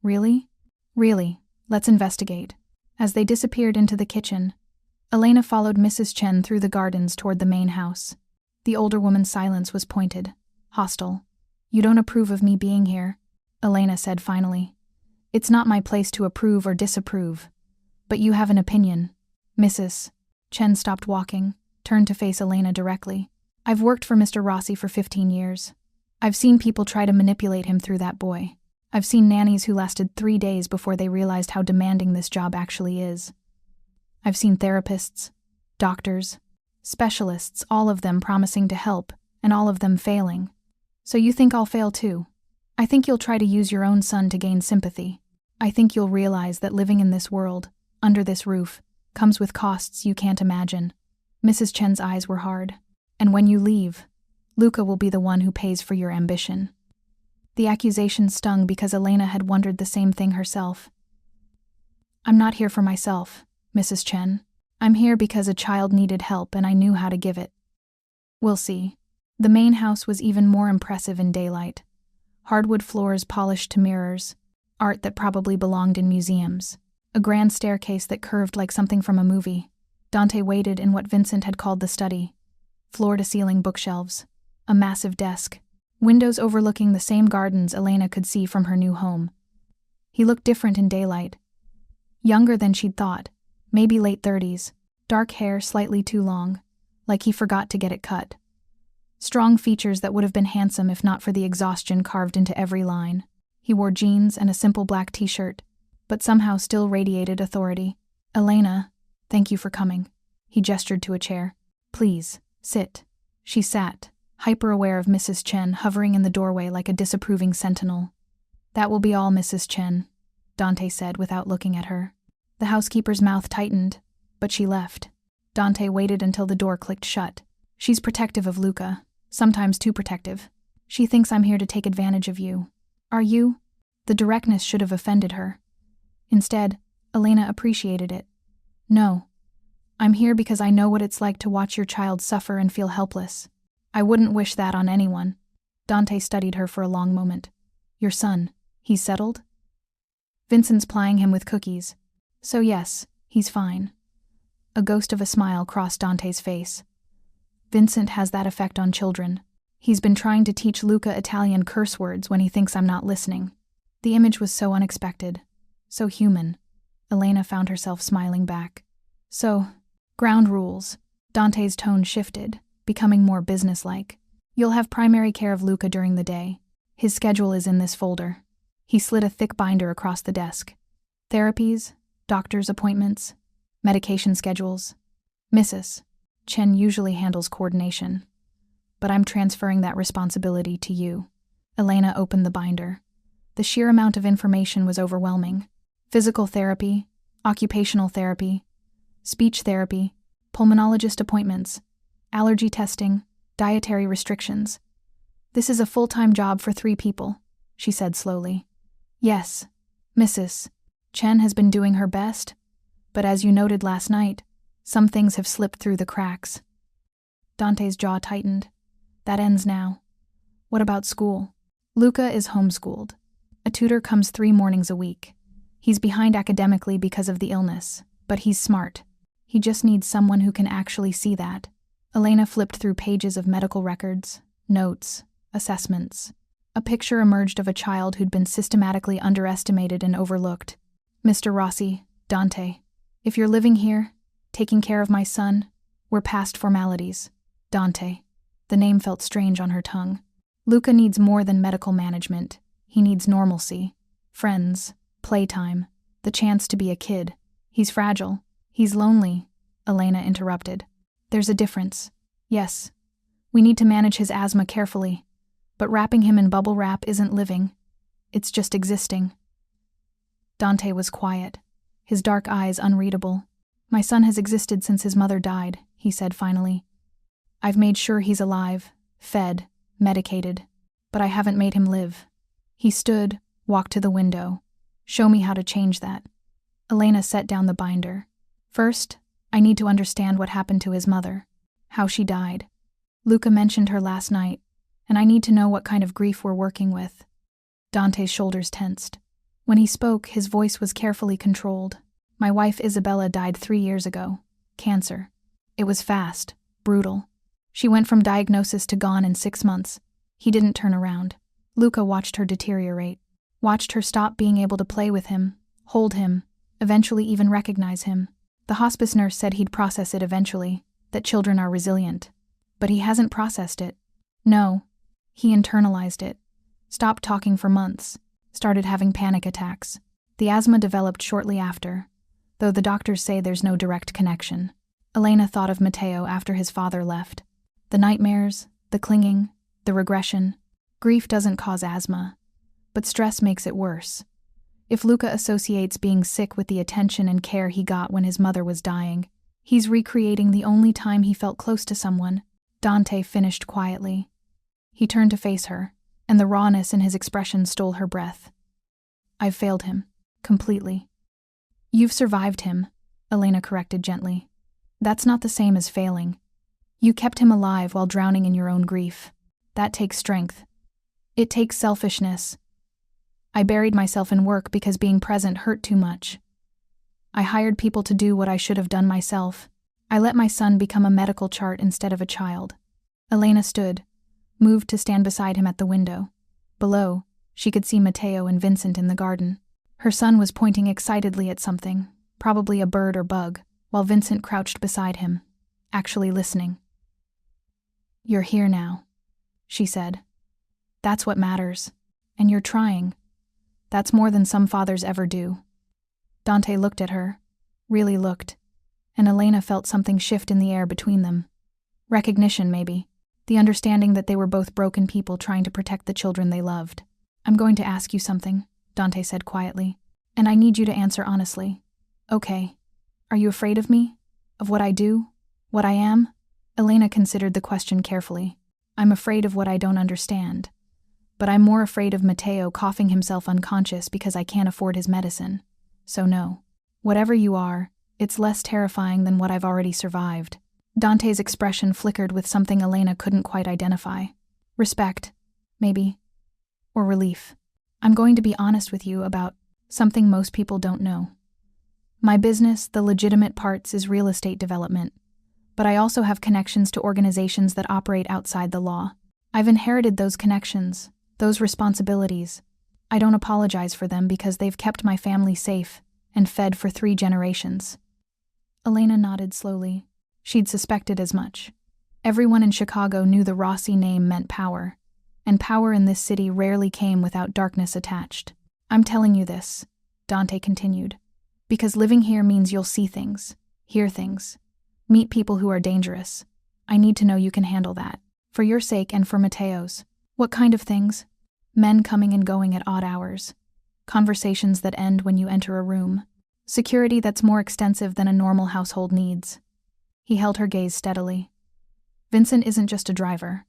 "Really?" "Really. Let's investigate." As they disappeared into the kitchen, Elena followed Mrs. Chen through the gardens toward the main house. The older woman's silence was pointed, hostile. "You don't approve of me being here," Elena said finally. "It's not my place to approve or disapprove. But you have an opinion." Mrs. Chen stopped walking, turned to face Elena directly. "I've worked for Mr. Rossi for 15 years. I've seen people try to manipulate him through that boy. I've seen nannies who lasted 3 days before they realized how demanding this job actually is. I've seen therapists, doctors, specialists, all of them promising to help, and all of them failing. So you think I'll fail too? I think you'll try to use your own son to gain sympathy. I think you'll realize that living in this world, under this roof, comes with costs you can't imagine." Mrs. Chen's eyes were hard. "And when you leave, Luca will be the one who pays for your ambition." The accusation stung because Elena had wondered the same thing herself. "I'm not here for myself, Mrs. Chen. I'm here because a child needed help and I knew how to give it." "We'll see." The main house was even more impressive in daylight. Hardwood floors polished to mirrors, art that probably belonged in museums, a grand staircase that curved like something from a movie. Dante waited in what Vincent had called the study. Floor-to-ceiling bookshelves, a massive desk, windows overlooking the same gardens Elena could see from her new home. He looked different in daylight. Younger than she'd thought, maybe late 30s, dark hair slightly too long, like he forgot to get it cut. Strong features that would have been handsome if not for the exhaustion carved into every line. He wore jeans and a simple black t-shirt, but somehow still radiated authority. "Elena, thank you for coming." He gestured to a chair. "Please, sit." She sat, hyper-aware of Mrs. Chen hovering in the doorway like a disapproving sentinel. "That will be all, Mrs. Chen," Dante said without looking at her. The housekeeper's mouth tightened, but she left. Dante waited until the door clicked shut. "She's protective of Luca, sometimes too protective. She thinks I'm here to take advantage of you. Are you?" The directness should have offended her. Instead, Elena appreciated it. "No. I'm here because I know what it's like to watch your child suffer and feel helpless. I wouldn't wish that on anyone." Dante studied her for a long moment. "Your son, he's settled?" "Vincent's plying him with cookies. So yes, he's fine." A ghost of a smile crossed Dante's face. "Vincent has that effect on children. He's been trying to teach Luca Italian curse words when he thinks I'm not listening." The image was so unexpected, so human. Elena found herself smiling back. "So, ground rules." Dante's tone shifted, becoming more businesslike. "You'll have primary care of Luca during the day. His schedule is in this folder." He slid a thick binder across the desk. "Therapies, doctor's appointments, medication schedules. Mrs. Chen usually handles coordination, but I'm transferring that responsibility to you." Elena opened the binder. The sheer amount of information was overwhelming. Physical therapy, occupational therapy, speech therapy, pulmonologist appointments, allergy testing, dietary restrictions. "This is a full-time job for 3 people, she said slowly. "Yes, Mrs. Chen has been doing her best, but as you noted last night, some things have slipped through the cracks." Dante's jaw tightened. That ends now. What about school? Luca is homeschooled. A tutor comes 3 mornings a week. He's behind academically because of the illness, but he's smart. He just needs someone who can actually see that. Elena flipped through pages of medical records, notes, assessments. A picture emerged of a child who'd been systematically underestimated and overlooked. Mr. Rossi, Dante, if you're living here, taking care of my son, we're past formalities. Dante. The name felt strange on her tongue. Luca needs more than medical management. He needs normalcy, friends, playtime, the chance to be a kid. He's fragile. He's lonely, Elena interrupted. There's a difference. Yes, we need to manage his asthma carefully, but wrapping him in bubble wrap isn't living. It's just existing. Dante was quiet, his dark eyes unreadable. My son has existed since his mother died, he said finally. I've made sure he's alive, fed, medicated, but I haven't made him live. He stood, walked to the window. Show me how to change that. Elena set down the binder. First, I need to understand what happened to his mother, how she died. Luca mentioned her last night, and I need to know what kind of grief we're working with. Dante's shoulders tensed. When he spoke, his voice was carefully controlled. My wife Isabella died 3 years ago. Cancer. It was fast, brutal. She went from diagnosis to gone in 6 months. He didn't turn around. Luca watched her deteriorate, watched her stop being able to play with him, hold him, eventually even recognize him. The hospice nurse said he'd process it eventually, that children are resilient. But he hasn't processed it. No, he internalized it. Stopped talking for months. Started having panic attacks. The asthma developed shortly after, though the doctors say there's no direct connection. Elena thought of Mateo after his father left. The nightmares, the clinging, the regression. Grief doesn't cause asthma, but stress makes it worse. If Luca associates being sick with the attention and care he got when his mother was dying, he's recreating the only time he felt close to someone. Dante finished quietly. He turned to face her, and the rawness in his expression stole her breath. I've failed him. Completely. You've survived him, Elena corrected gently. That's not the same as failing. You kept him alive while drowning in your own grief. That takes strength. It takes selfishness. I buried myself in work because being present hurt too much. I hired people to do what I should have done myself. I let my son become a medical chart instead of a child. Elena stood, moved to stand beside him at the window. Below, she could see Mateo and Vincent in the garden. Her son was pointing excitedly at something, probably a bird or bug, while Vincent crouched beside him, actually listening. You're here now, she said. That's what matters. And you're trying. That's more than some fathers ever do. Dante looked at her, really looked, and Elena felt something shift in the air between them. Recognition, maybe. The understanding that they were both broken people trying to protect the children they loved. I'm going to ask you something, Dante said quietly, and I need you to answer honestly. Okay. Are you afraid of me? Of what I do? What I am? Elena considered the question carefully. I'm afraid of what I don't understand. But I'm more afraid of Mateo coughing himself unconscious because I can't afford his medicine. So no. Whatever you are, it's less terrifying than what I've already survived. Dante's expression flickered with something Elena couldn't quite identify. Respect, maybe. Or relief. I'm going to be honest with you about something most people don't know. My business, the legitimate parts, is real estate development. But I also have connections to organizations that operate outside the law. I've inherited those connections, those responsibilities. I don't apologize for them because they've kept my family safe and fed for 3 generations. Elena nodded slowly. She'd suspected as much. Everyone in Chicago knew the Rossi name meant power, and power in this city rarely came without darkness attached. I'm telling you this, Dante continued, because living here means you'll see things, hear things, meet people who are dangerous. I need to know you can handle that, for your sake and for Mateo's. What kind of things? Men coming and going at odd hours. Conversations that end when you enter a room. Security that's more extensive than a normal household needs. He held her gaze steadily. Vincent isn't just a driver.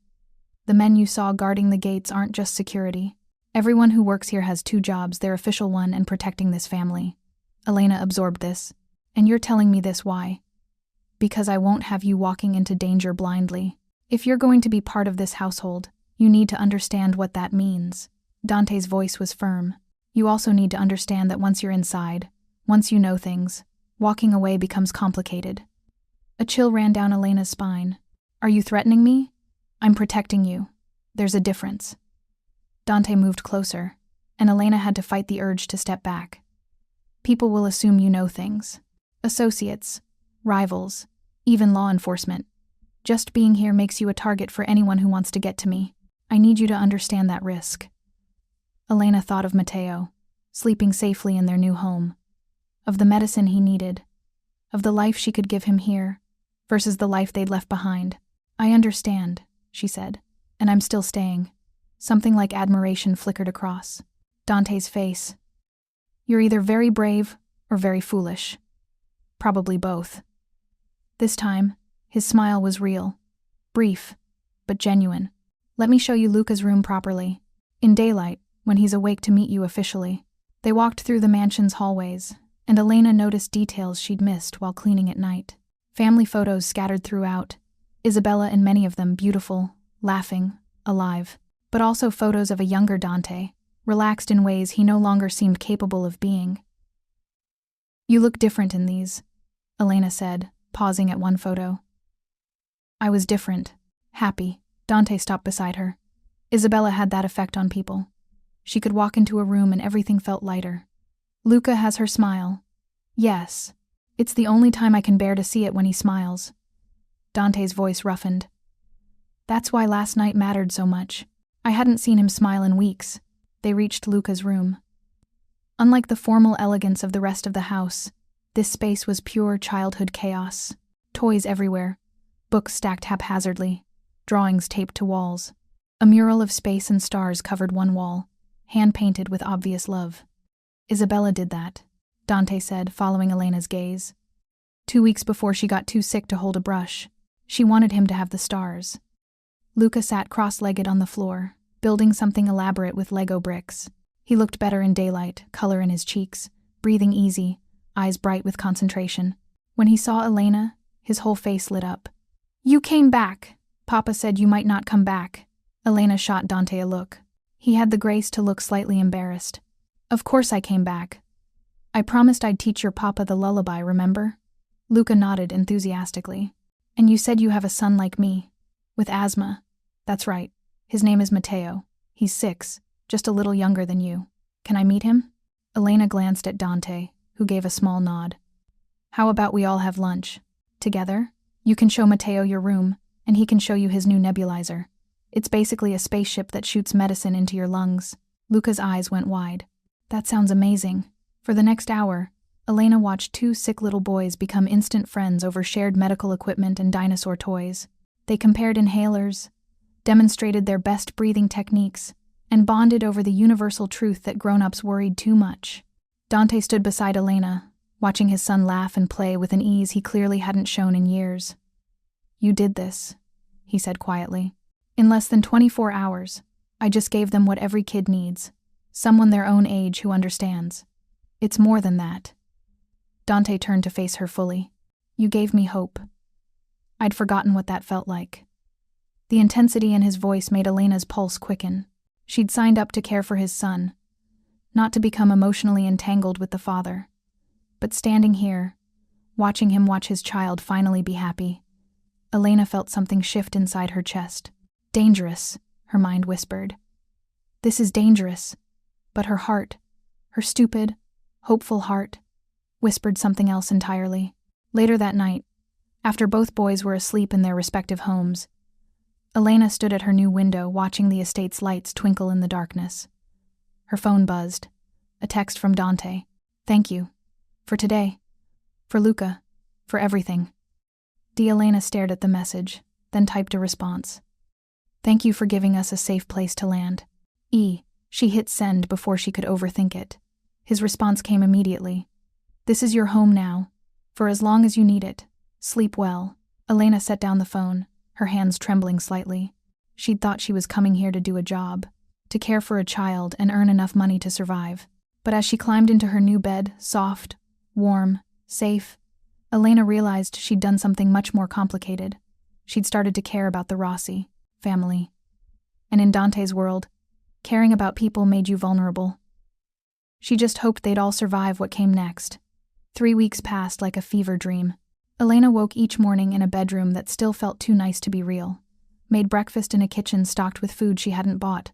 The men you saw guarding the gates aren't just security. Everyone who works here has 2 jobs, their official one and protecting this family. Elena absorbed this. And you're telling me this why? Because I won't have you walking into danger blindly. If you're going to be part of this household, you need to understand what that means. Dante's voice was firm. You also need to understand that once you're inside, once you know things, walking away becomes complicated. A chill ran down Elena's spine. Are you threatening me? I'm protecting you. There's a difference. Dante moved closer, and Elena had to fight the urge to step back. People will assume you know things. Associates, rivals, even law enforcement. Just being here makes you a target for anyone who wants to get to me. I need you to understand that risk. Elena thought of Mateo, sleeping safely in their new home, of the medicine he needed, of the life she could give him here, versus the life they'd left behind. I understand, she said, and I'm still staying. Something like admiration flickered across Dante's face. You're either very brave or very foolish. Probably both. This time, his smile was real, brief, but genuine. Let me show you Luca's room properly. In daylight, when he's awake to meet you officially. They walked through the mansion's hallways, and Elena noticed details she'd missed while cleaning at night. Family photos scattered throughout, Isabella and many of them beautiful, laughing, alive. But also photos of a younger Dante, relaxed in ways he no longer seemed capable of being. You look different in these, Elena said, pausing at one photo. I was different, happy. Dante stopped beside her. Isabella had that effect on people. She could walk into a room and everything felt lighter. Luca has her smile. Yes. It's the only time I can bear to see it when he smiles. Dante's voice roughened. That's why last night mattered so much. I hadn't seen him smile in weeks. They reached Luca's room. Unlike the formal elegance of the rest of the house, this space was pure childhood chaos. Toys everywhere, books stacked haphazardly, drawings taped to walls. A mural of space and stars covered one wall, hand-painted with obvious love. Isabella did that, Dante said, following Elena's gaze. 2 weeks before she got too sick to hold a brush, she wanted him to have the stars. Luca sat cross-legged on the floor, building something elaborate with Lego bricks. He looked better in daylight, color in his cheeks, breathing easy, eyes bright with concentration. When he saw Elena, his whole face lit up. You came back. Papa said you might not come back. Elena shot Dante a look. He had the grace to look slightly embarrassed. Of course I came back. I promised I'd teach your papa the lullaby, remember? Luca nodded enthusiastically. And you said you have a son like me, with asthma. That's right. His name is Mateo. He's 6, just a little younger than you. Can I meet him? Elena glanced at Dante, who gave a small nod. How about we all have lunch? Together? You can show Mateo your room, and he can show you his new nebulizer. It's basically a spaceship that shoots medicine into your lungs. Luca's eyes went wide. That sounds amazing. For the next hour, Elena watched 2 sick little boys become instant friends over shared medical equipment and dinosaur toys. They compared inhalers, demonstrated their best breathing techniques, and bonded over the universal truth that grown-ups worried too much. Dante stood beside Elena, watching his son laugh and play with an ease he clearly hadn't shown in years. You did this, he said quietly. In less than 24 hours, I just gave them what every kid needs. Someone their own age who understands. It's more than that. Dante turned to face her fully. You gave me hope. I'd forgotten what that felt like. The intensity in his voice made Elena's pulse quicken. She'd signed up to care for his son, not to become emotionally entangled with the father. But standing here, watching him watch his child finally be happy, Elena felt something shift inside her chest. Dangerous, her mind whispered. This is dangerous. But her heart, her stupid, hopeful heart, whispered something else entirely. Later that night, after both boys were asleep in their respective homes, Elena stood at her new window watching the estate's lights twinkle in the darkness. Her phone buzzed. A text from Dante. Thank you. For today. For Luca. For everything. Elena stared at the message, then typed a response. Thank you for giving us a safe place to land. She hit send before she could overthink it. His response came immediately. This is your home now. For as long as you need it. Sleep well. Elena set down the phone, her hands trembling slightly. She'd thought she was coming here to do a job, to care for a child and earn enough money to survive. But as she climbed into her new bed, soft, warm, safe, Elena realized she'd done something much more complicated. She'd started to care about the Rossi family. And in Dante's world, caring about people made you vulnerable. She just hoped they'd all survive what came next. 3 weeks passed like a fever dream. Elena woke each morning in a bedroom that still felt too nice to be real, made breakfast in a kitchen stocked with food she hadn't bought,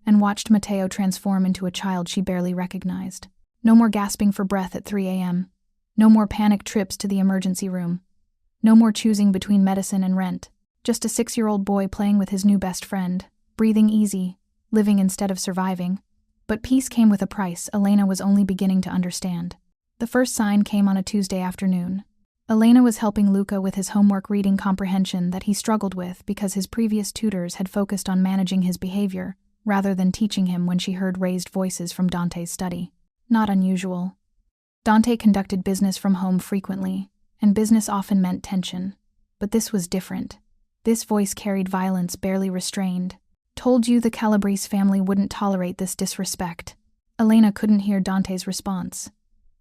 and watched Mateo transform into a child she barely recognized. No more gasping for breath at 3 a.m. No more panicked trips to the emergency room. No more choosing between medicine and rent. Just a 6-year-old boy playing with his new best friend, breathing easy, living instead of surviving. But peace came with a price Elena was only beginning to understand. The first sign came on a Tuesday afternoon. Elena was helping Luca with his homework reading comprehension that he struggled with because his previous tutors had focused on managing his behavior rather than teaching him when she heard raised voices from Dante's study. Not unusual. Dante conducted business from home frequently, and business often meant tension. But this was different. This voice carried violence barely restrained. Told you the Calabrese family wouldn't tolerate this disrespect. Elena couldn't hear Dante's response,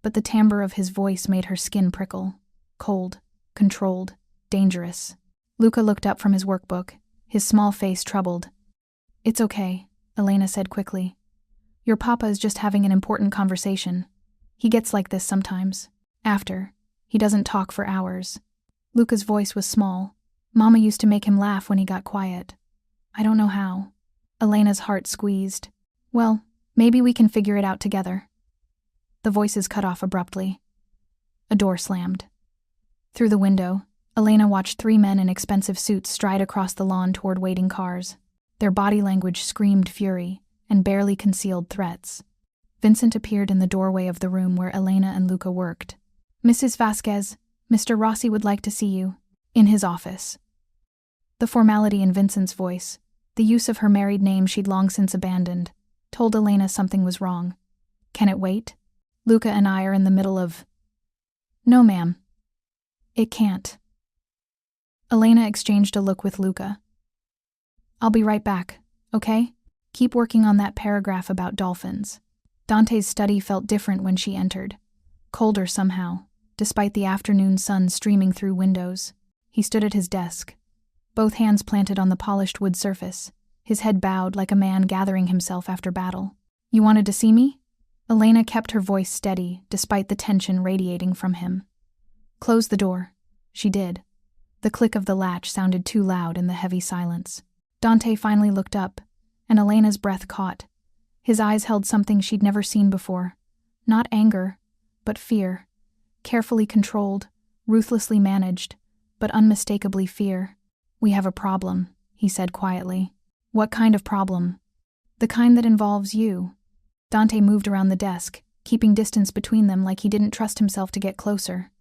but the timbre of his voice made her skin prickle. Cold, controlled, dangerous. Luca looked up from his workbook, his small face troubled. "It's okay," Elena said quickly. "Your papa is just having an important conversation. He gets like this sometimes. After, he doesn't talk for hours." Luca's voice was small. Mama used to make him laugh when he got quiet. "I don't know how." Elena's heart squeezed. "Well, maybe we can figure it out together." The voices cut off abruptly. A door slammed. Through the window, Elena watched 3 men in expensive suits stride across the lawn toward waiting cars. Their body language screamed fury and barely concealed threats. Vincent appeared in the doorway of the room where Elena and Luca worked. "Mrs. Vasquez, Mr. Rossi would like to see you. In his office." The formality in Vincent's voice, the use of her married name she'd long since abandoned, told Elena something was wrong. "Can it wait? Luca and I are in the middle of—" "No, ma'am. It can't." Elena exchanged a look with Luca. "I'll be right back, okay? Keep working on that paragraph about dolphins." Dante's study felt different when she entered. Colder somehow, despite the afternoon sun streaming through windows. He stood at his desk, both hands planted on the polished wood surface, his head bowed like a man gathering himself after battle. "You wanted to see me?" Elena kept her voice steady, despite the tension radiating from him. "Close the door." She did. The click of the latch sounded too loud in the heavy silence. Dante finally looked up, and Elena's breath caught. His eyes held something she'd never seen before. Not anger, but fear. Carefully controlled, ruthlessly managed, but unmistakably fear. "We have a problem," he said quietly. "What kind of problem?" "The kind that involves you." Dante moved around the desk, keeping distance between them like he didn't trust himself to get closer.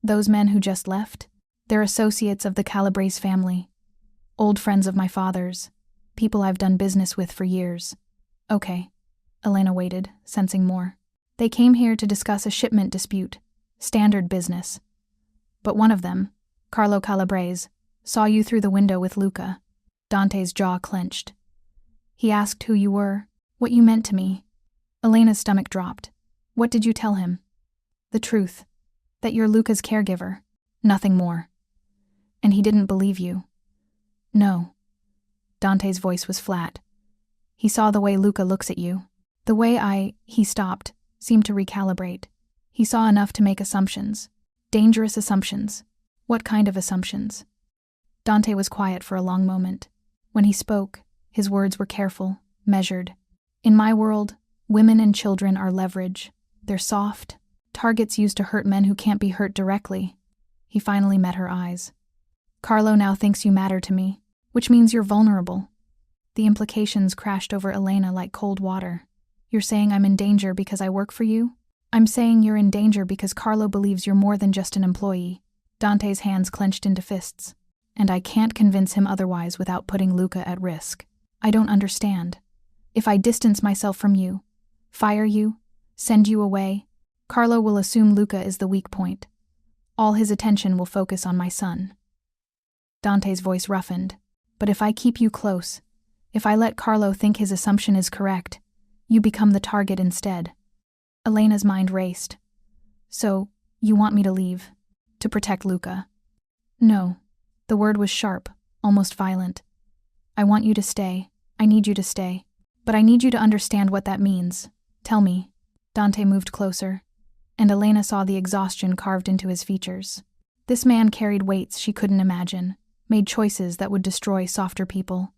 "Those men who just left? They're associates of the Calabrese family. Old friends of my father's. People I've done business with for years." "Okay." Elena waited, sensing more. "They came here to discuss a shipment dispute. Standard business. But one of them, Carlo Calabrese, saw you through the window with Luca." Dante's jaw clenched. "He asked who you were, what you meant to me." Elena's stomach dropped. "What did you tell him?" "The truth. That you're Luca's caregiver. Nothing more." "And he didn't believe you?" "No." Dante's voice was flat. "He saw the way Luca looks at you. The way He stopped, seemed to recalibrate. He saw enough to make assumptions. Dangerous assumptions. What kind of assumptions?" Dante was quiet for a long moment. When he spoke, his words were careful, measured. "In my world, women and children are leverage. They're soft, targets used to hurt men who can't be hurt directly." He finally met her eyes. "Carlo now thinks you matter to me, which means you're vulnerable." The implications crashed over Elena like cold water. "You're saying I'm in danger because I work for you?" "I'm saying you're in danger because Carlo believes you're more than just an employee." Dante's hands clenched into fists. "And I can't convince him otherwise without putting Luca at risk. I don't understand. If I distance myself from you, fire you, send you away, Carlo will assume Luca is the weak point. All his attention will focus on my son." Dante's voice roughened. "But if I keep you close, if I let Carlo think his assumption is correct, you become the target instead." Elena's mind raced. "So, you want me to leave? To protect Luca. No. The word was sharp, almost violent. I want you to stay. I need you to stay. But I need you to understand what that means. Tell me. Dante moved closer, and Elena saw the exhaustion carved into his features. This man carried weights she couldn't imagine, made choices that would destroy softer people.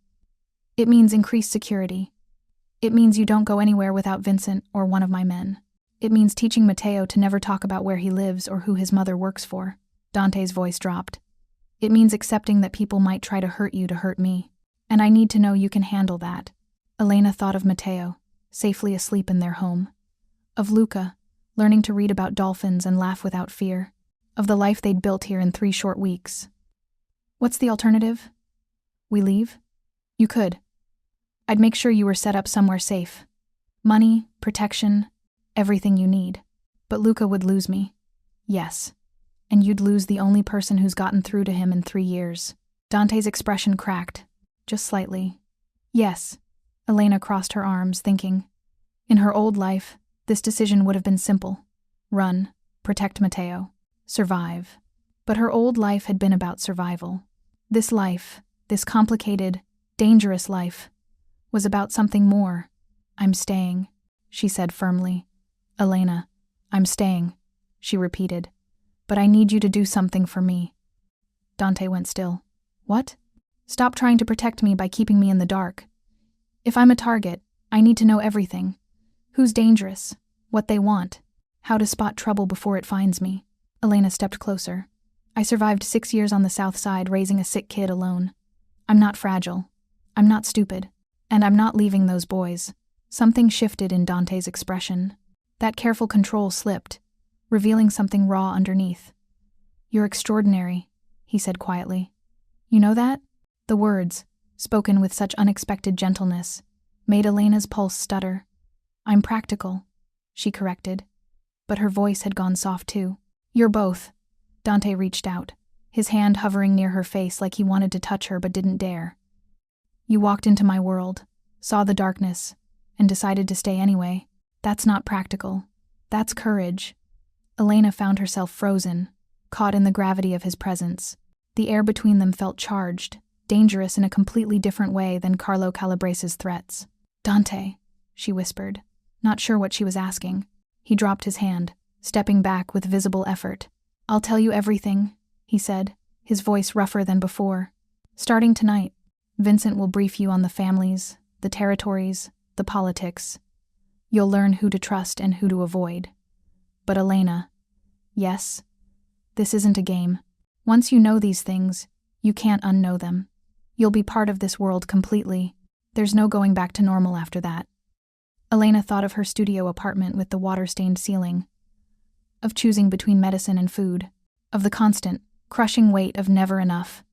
It means increased security. It means you don't go anywhere without Vincent or one of my men. It means teaching Mateo to never talk about where he lives or who his mother works for. Dante's voice dropped. It means accepting that people might try to hurt you to hurt me. And I need to know you can handle that. Elena thought of Mateo, safely asleep in their home. Of Luca, learning to read about dolphins and laugh without fear. Of the life they'd built here in 3 short weeks. What's the alternative? We leave? You could. I'd make sure you were set up somewhere safe. Money, protection, everything you need. But Luca would lose me. Yes. And you'd lose the only person who's gotten through to him in 3 years. Dante's expression cracked, just slightly. Yes. Elena crossed her arms, thinking. In her old life, this decision would have been simple. Run, protect Mateo, survive. But her old life had been about survival. This life, this complicated, dangerous life, was about something more. I'm staying, she said firmly. Elena, I'm staying, she repeated. But I need you to do something for me. Dante went still. What? Stop trying to protect me by keeping me in the dark. If I'm a target, I need to know everything. Who's dangerous, what they want, how to spot trouble before it finds me. Elena stepped closer. I survived 6 years on the South Side raising a sick kid alone. I'm not fragile. I'm not stupid. And I'm not leaving those boys. Something shifted in Dante's expression. That careful control slipped, revealing something raw underneath. You're extraordinary, he said quietly. You know that? The words, spoken with such unexpected gentleness, made Elena's pulse stutter. I'm practical, she corrected. But her voice had gone soft too. You're both. Dante reached out, his hand hovering near her face like he wanted to touch her but didn't dare. You walked into my world, saw the darkness, and decided to stay anyway. That's not practical. That's courage. Elena found herself frozen, caught in the gravity of his presence. The air between them felt charged, dangerous in a completely different way than Carlo Calabrese's threats. Dante, she whispered, not sure what she was asking. He dropped his hand, stepping back with visible effort. I'll tell you everything, he said, his voice rougher than before. Starting tonight, Vincent will brief you on the families, the territories, the politics. You'll learn who to trust and who to avoid. But Elena, yes, this isn't a game. Once you know these things, you can't unknow them. You'll be part of this world completely. There's no going back to normal after that. Elena thought of her studio apartment with the water-stained ceiling, of choosing between medicine and food, of the constant, crushing weight of never enough.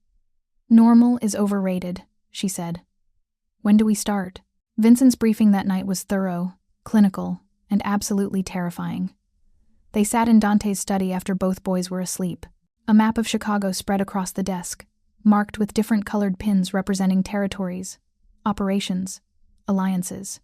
Normal is overrated, she said. When do we start? Vincent's briefing that night was thorough, clinical, and absolutely terrifying. They sat in Dante's study after both boys were asleep. A map of Chicago spread across the desk, marked with different colored pins representing territories, operations, alliances.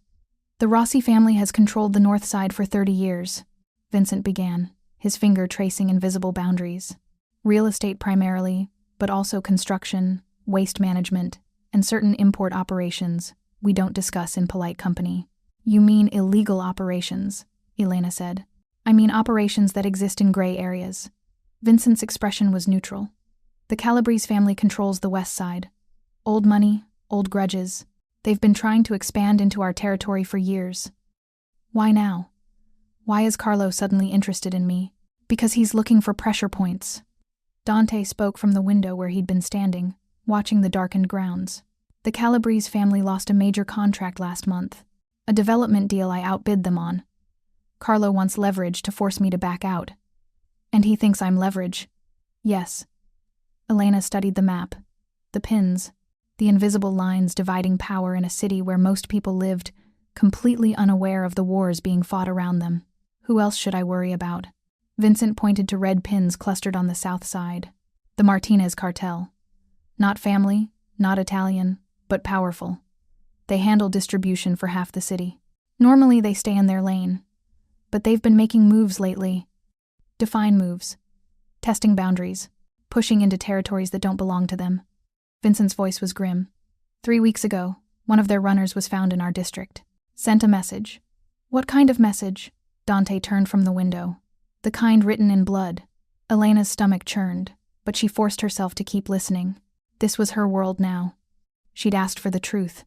The Rossi family has controlled the North Side for 30 years, Vincent began, his finger tracing invisible boundaries. Real estate primarily, but also construction, waste management, and certain import operations we don't discuss in polite company. You mean illegal operations, Elena said. I mean operations that exist in gray areas. Vincent's expression was neutral. The Calabrese family controls the West Side. Old money, old grudges. They've been trying to expand into our territory for years. Why now? Why is Carlo suddenly interested in me? Because he's looking for pressure points. Dante spoke from the window where he'd been standing, watching the darkened grounds. The Calabrese family lost a major contract last month. A development deal I outbid them on. Carlo wants leverage to force me to back out. And he thinks I'm leverage. Yes. Elena studied the map. The pins. The invisible lines dividing power in a city where most people lived, completely unaware of the wars being fought around them. Who else should I worry about? Vincent pointed to red pins clustered on the south side. The Martinez cartel. Not family, not Italian, but powerful. They handle distribution for half the city. Normally they stay in their lane. But they've been making moves lately. Define moves. testing boundaries, pushing into territories that don't belong to them. Vincent's voice was grim. 3 weeks ago, one of their runners was found in our district. Sent a message. What kind of message? Dante turned from the window. The kind written in blood. Elena's stomach churned, but she forced herself to keep listening. This was her world now. She'd asked for the truth.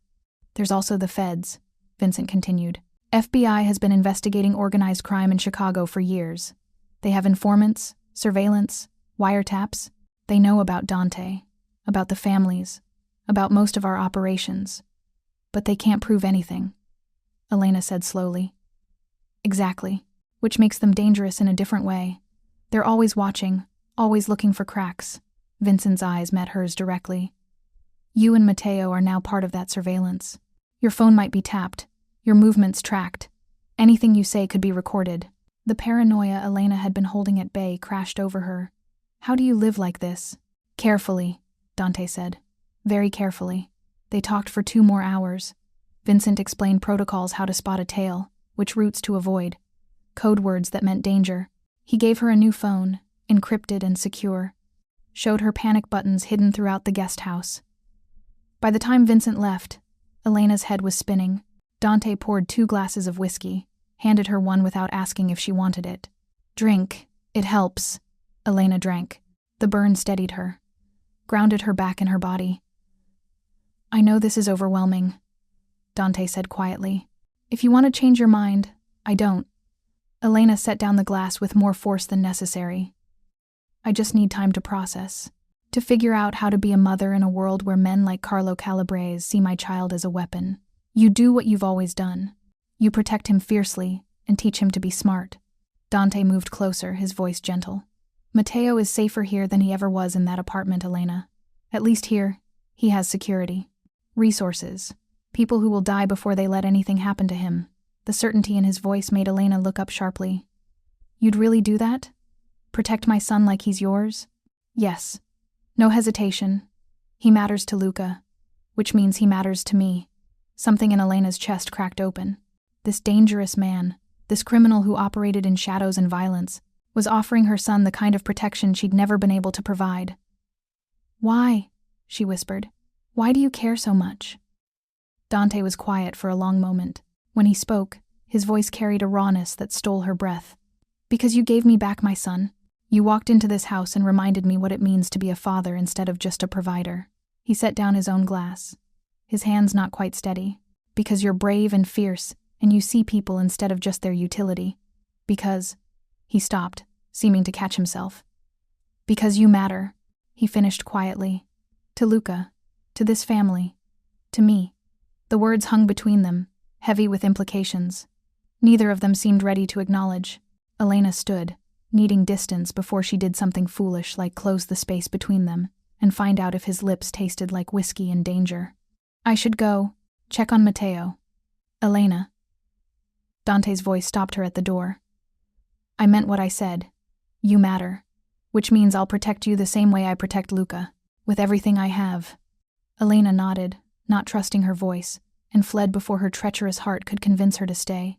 There's also the feds, Vincent continued. FBI has been investigating organized crime in Chicago for years. They have informants, surveillance, wiretaps. They know about Dante, about the families, about most of our operations. But they can't prove anything, Elena said slowly. Exactly, which makes them dangerous in a different way. They're always watching, always looking for cracks. Vincent's eyes met hers directly. You and Mateo are now part of that surveillance. Your phone might be tapped, your movements tracked. Anything you say could be recorded. The paranoia Elena had been holding at bay crashed over her. How do you live like this? Carefully, Dante said. Very carefully. They talked for 2 more hours. Vincent explained protocols how to spot a tail, which routes to avoid, code words that meant danger. He gave her a new phone, encrypted and secure. Showed her panic buttons hidden throughout the guest house. By the time Vincent left, Elena's head was spinning. Dante poured 2 glasses of whiskey, handed her one without asking if she wanted it. Drink, it helps. Elena drank. The burn steadied her, grounded her back in her body. I know this is overwhelming, Dante said quietly. If you want to change your mind, I don't. Elena set down the glass with more force than necessary. I just need time to process, to figure out how to be a mother in a world where men like Carlo Calabrese see my child as a weapon. You do what you've always done. You protect him fiercely and teach him to be smart. Dante moved closer, his voice gentle. Mateo is safer here than he ever was in that apartment, Elena. At least here, he has security. Resources. People who will die before they let anything happen to him. The certainty in his voice made Elena look up sharply. You'd really do that? Protect my son like he's yours? Yes. No hesitation. He matters to Luca, which means he matters to me. Something in Elena's chest cracked open. This dangerous man, this criminal who operated in shadows and violence, was offering her son the kind of protection she'd never been able to provide. Why? She whispered. Why do you care so much? Dante was quiet for a long moment. When he spoke, his voice carried a rawness that stole her breath. Because you gave me back my son. You walked into this house and reminded me what it means to be a father instead of just a provider. He set down his own glass, his hands not quite steady. Because you're brave and fierce, and you see people instead of just their utility. Because... He stopped, seeming to catch himself. Because you matter, he finished quietly. To Luca, to this family, to me. The words hung between them, heavy with implications. Neither of them seemed ready to acknowledge. Elena stood, needing distance before she did something foolish like close the space between them and find out if his lips tasted like whiskey and danger. I should go, check on Mateo. Elena. Dante's voice stopped her at the door. I meant what I said. You matter. Which means I'll protect you the same way I protect Luca, with everything I have. Elena nodded, not trusting her voice, and fled before her treacherous heart could convince her to stay.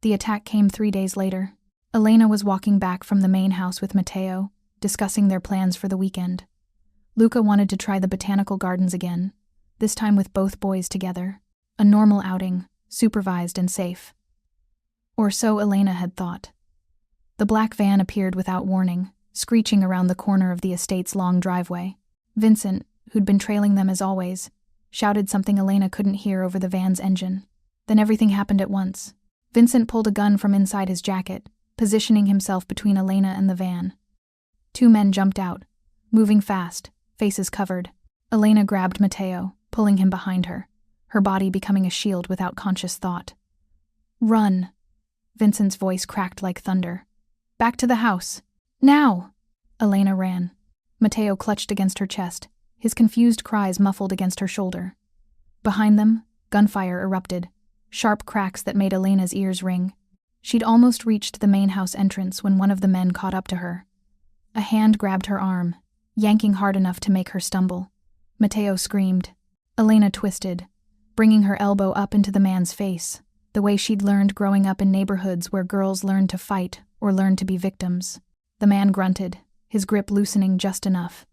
The attack came 3 days later. Elena was walking back from the main house with Mateo, discussing their plans for the weekend. Luca wanted to try the botanical gardens again, this time with both boys together. A normal outing, supervised and safe. Or so Elena had thought. The black van appeared without warning, screeching around the corner of the estate's long driveway. Vincent, who'd been trailing them as always, shouted something Elena couldn't hear over the van's engine. Then everything happened at once. Vincent pulled a gun from inside his jacket, positioning himself between Elena and the van. 2 men jumped out, moving fast, faces covered. Elena grabbed Mateo, pulling him behind her, her body becoming a shield without conscious thought. Run! Vincent's voice cracked like thunder. Back to the house. Now! Elena ran. Mateo clutched against her chest, his confused cries muffled against her shoulder. Behind them, gunfire erupted, sharp cracks that made Elena's ears ring. She'd almost reached the main house entrance when one of the men caught up to her. A hand grabbed her arm, yanking hard enough to make her stumble. Mateo screamed. Elena twisted, bringing her elbow up into the man's face, the way she'd learned growing up in neighborhoods where girls learned to fight or learned to be victims. The man grunted, his grip loosening just enough.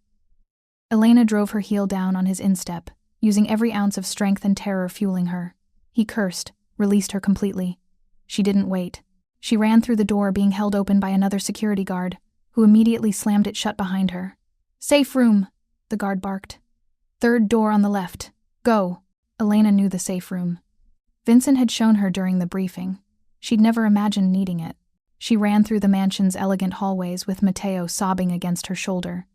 Elena drove her heel down on his instep, using every ounce of strength and terror fueling her. He cursed, released her completely. She didn't wait. She ran through the door being held open by another security guard, who immediately slammed it shut behind her. "Safe room," the guard barked. "Third door on the left. Go." Elena knew the safe room. Vincent had shown her during the briefing. She'd never imagined needing it. She ran through the mansion's elegant hallways with Mateo sobbing against her shoulder.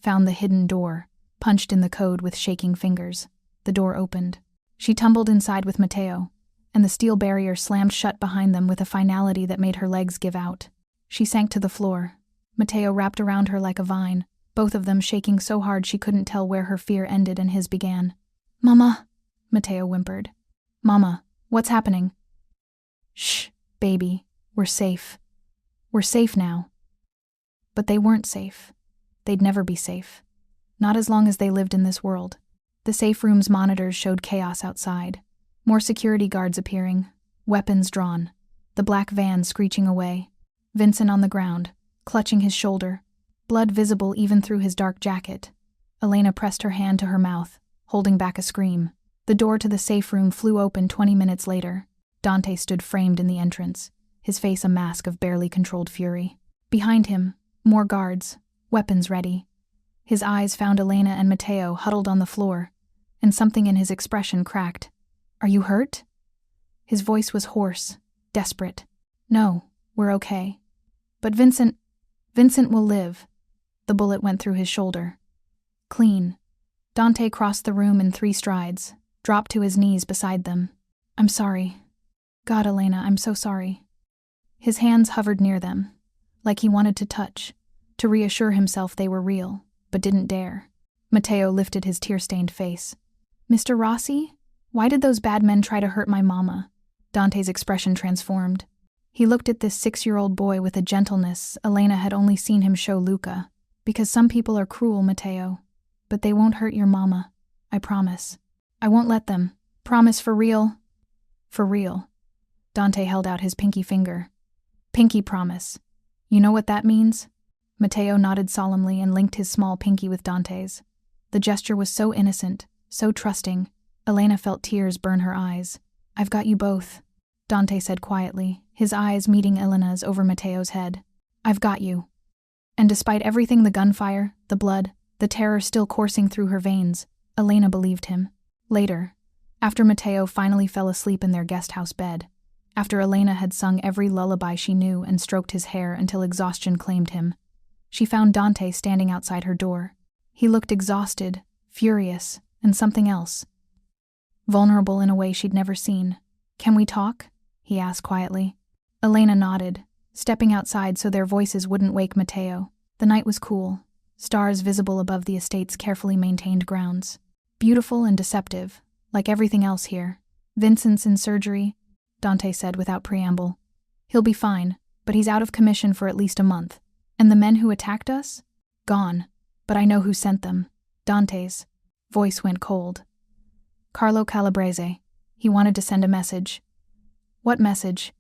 Found the hidden door, punched in the code with shaking fingers. The door opened. She tumbled inside with Mateo, and the steel barrier slammed shut behind them with a finality that made her legs give out. She sank to the floor. Mateo wrapped around her like a vine, both of them shaking so hard she couldn't tell where her fear ended and his began. "Mama," Mateo whimpered. "Mama, what's happening?" "Shh, baby, we're safe. We're safe now." But they weren't safe. They'd never be safe. Not as long as they lived in this world. The safe room's monitors showed chaos outside. More security guards appearing, weapons drawn, the black van screeching away. Vincent on the ground, clutching his shoulder, blood visible even through his dark jacket. Elena pressed her hand to her mouth, holding back a scream. The door to the safe room flew open 20 minutes later. Dante stood framed in the entrance, his face a mask of barely controlled fury. Behind him, more guards, weapons ready. His eyes found Elena and Mateo huddled on the floor, and something in his expression cracked. "Are you hurt?" His voice was hoarse, desperate. "No, we're okay. But Vincent will live." The bullet went through his shoulder. Clean. Dante crossed the room in 3 strides, dropped to his knees beside them. "I'm sorry. God, Elena, I'm so sorry." His hands hovered near them, like he wanted to touch, to reassure himself they were real, but didn't dare. Mateo lifted his tear-stained face. "Mr. Rossi? Why did those bad men try to hurt my mama?" Dante's expression transformed. He looked at this 6-year-old boy with a gentleness Elena had only seen him show Luca. "Because some people are cruel, Mateo. But they won't hurt your mama. I promise. I won't let them. Promise for real." "For real." Dante held out his pinky finger. "Pinky promise. You know what that means?" Mateo nodded solemnly and linked his small pinky with Dante's. The gesture was so innocent, so trusting. Elena felt tears burn her eyes. "I've got you both," Dante said quietly, his eyes meeting Elena's over Mateo's head. "I've got you." And despite everything, the gunfire, the blood, the terror still coursing through her veins, Elena believed him. Later, after Mateo finally fell asleep in their guest house bed, after Elena had sung every lullaby she knew and stroked his hair until exhaustion claimed him, she found Dante standing outside her door. He looked exhausted, furious, and something else. Vulnerable in a way she'd never seen. "Can we talk?" he asked quietly. Elena nodded, stepping outside so their voices wouldn't wake Mateo. The night was cool, stars visible above the estate's carefully maintained grounds. Beautiful and deceptive, like everything else here. "Vincent's in surgery," Dante said without preamble. "He'll be fine, but he's out of commission for at least a month. And the men who attacked us? Gone. But I know who sent them. Dante's." Voice went cold. "Carlo Calabrese. He wanted to send a message." "What message?"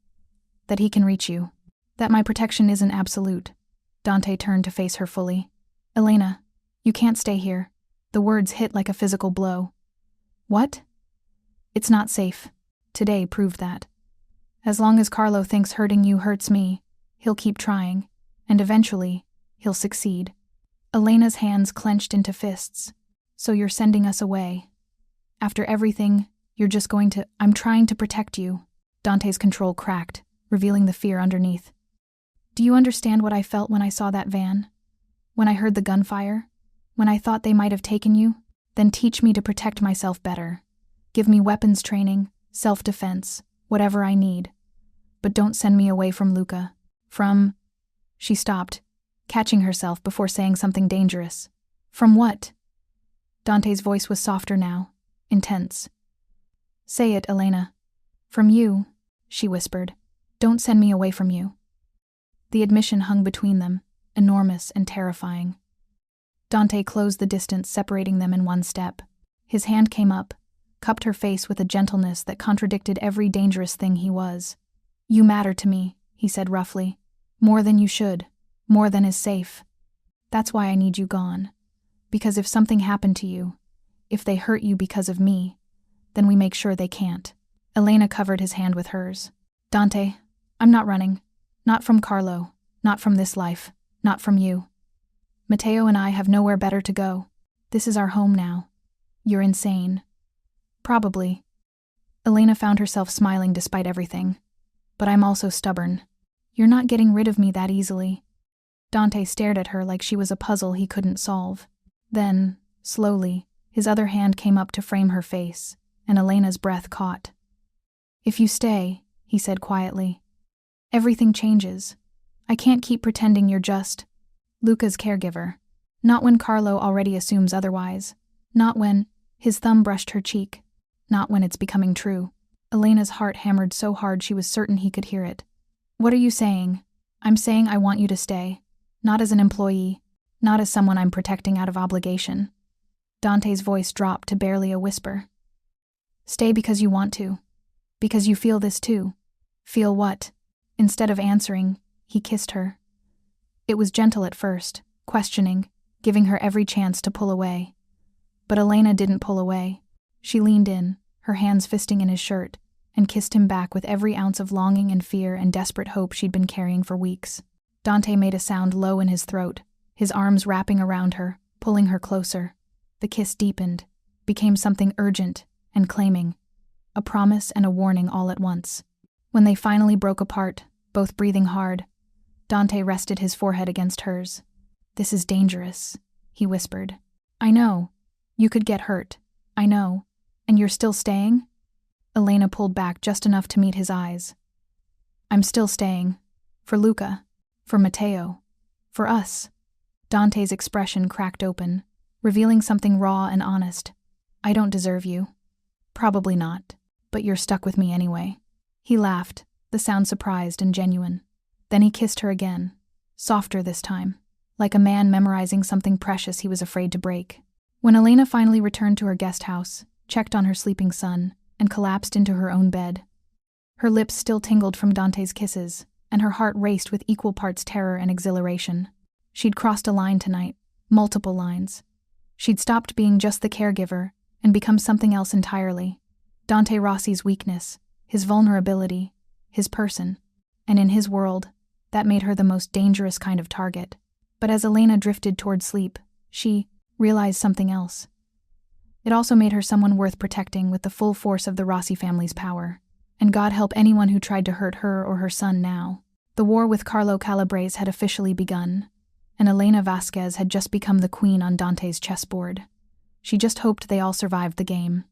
"That he can reach you. That my protection isn't absolute." Dante turned to face her fully. "Elena, you can't stay here." The words hit like a physical blow. "What?" "It's not safe. Today proved that. As long as Carlo thinks hurting you hurts me, he'll keep trying, and eventually, he'll succeed." Elena's hands clenched into fists. "So you're sending us away. After everything, you're just going to—" "I'm trying to protect you." Dante's control cracked, revealing the fear underneath. "Do you understand what I felt when I saw that van? When I heard the gunfire? When I thought they might have taken you? Then teach me to protect myself better. Give me weapons training, self-defense, whatever I need. But don't send me away from Luca. From—" She stopped, catching herself before saying something dangerous. "From what?" Dante's voice was softer now, intense. "Say it, Elena." "From you," she whispered. "Don't send me away from you." The admission hung between them, enormous and terrifying. Dante closed the distance separating them in one step. His hand came up, cupped her face with a gentleness that contradicted every dangerous thing he was. "You matter to me," he said roughly. "More than you should. More than is safe." That's why I need you gone. Because if something happened to you, if they hurt you because of me, then we make sure they can't. Elena covered his hand with hers. Dante, I'm not running. Not from Carlo. Not from this life. Not from you. Mateo and I have nowhere better to go. This is our home now. You're insane. Probably. Elena found herself smiling despite everything. But I'm also stubborn. You're not getting rid of me that easily. Dante stared at her like she was a puzzle he couldn't solve. Then, slowly, his other hand came up to frame her face, and Elena's breath caught. If you stay, he said quietly, everything changes. I can't keep pretending you're just Luca's caregiver. Not when Carlo already assumes otherwise. Not when his thumb brushed her cheek. Not when it's becoming true. Elena's heart hammered so hard she was certain he could hear it. What are you saying? I'm saying I want you to stay. Not as an employee. Not as someone I'm protecting out of obligation. Dante's voice dropped to barely a whisper. Stay because you want to. Because you feel this too. Feel what? Instead of answering, he kissed her. It was gentle at first, questioning, giving her every chance to pull away. But Elena didn't pull away. She leaned in, her hands fisting in his shirt, and kissed him back with every ounce of longing and fear and desperate hope she'd been carrying for weeks. Dante made a sound low in his throat, his arms wrapping around her, pulling her closer. The kiss deepened, became something urgent and claiming, a promise and a warning all at once. When they finally broke apart, both breathing hard, Dante rested his forehead against hers. This is dangerous, he whispered. I know. You could get hurt. I know. And you're still staying? Elena pulled back just enough to meet his eyes. I'm still staying. For Luca. For Mateo. For us. Dante's expression cracked open, revealing something raw and honest. I don't deserve you. Probably not. But you're stuck with me anyway. He laughed, the sound surprised and genuine. Then he kissed her again, softer this time, like a man memorizing something precious he was afraid to break. When Elena finally returned to her guest house, checked on her sleeping son, and collapsed into her own bed, her lips still tingled from Dante's kisses, and her heart raced with equal parts terror and exhilaration. She'd crossed a line tonight, multiple lines. She'd stopped being just the caregiver and become something else entirely. Dante Rossi's weakness, his vulnerability, his person. And in his world, that made her the most dangerous kind of target. But as Elena drifted toward sleep, she realized something else. It also made her someone worth protecting with the full force of the Rossi family's power. And God help anyone who tried to hurt her or her son now. The war with Carlo Calabrese had officially begun, and Elena Vasquez had just become the queen on Dante's chessboard. She just hoped they all survived the game.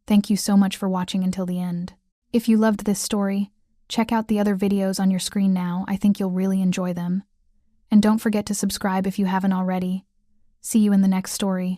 Thank you so much for watching until the end. If you loved this story, check out the other videos on your screen now. I think you'll really enjoy them. And don't forget to subscribe if you haven't already. See you in the next story.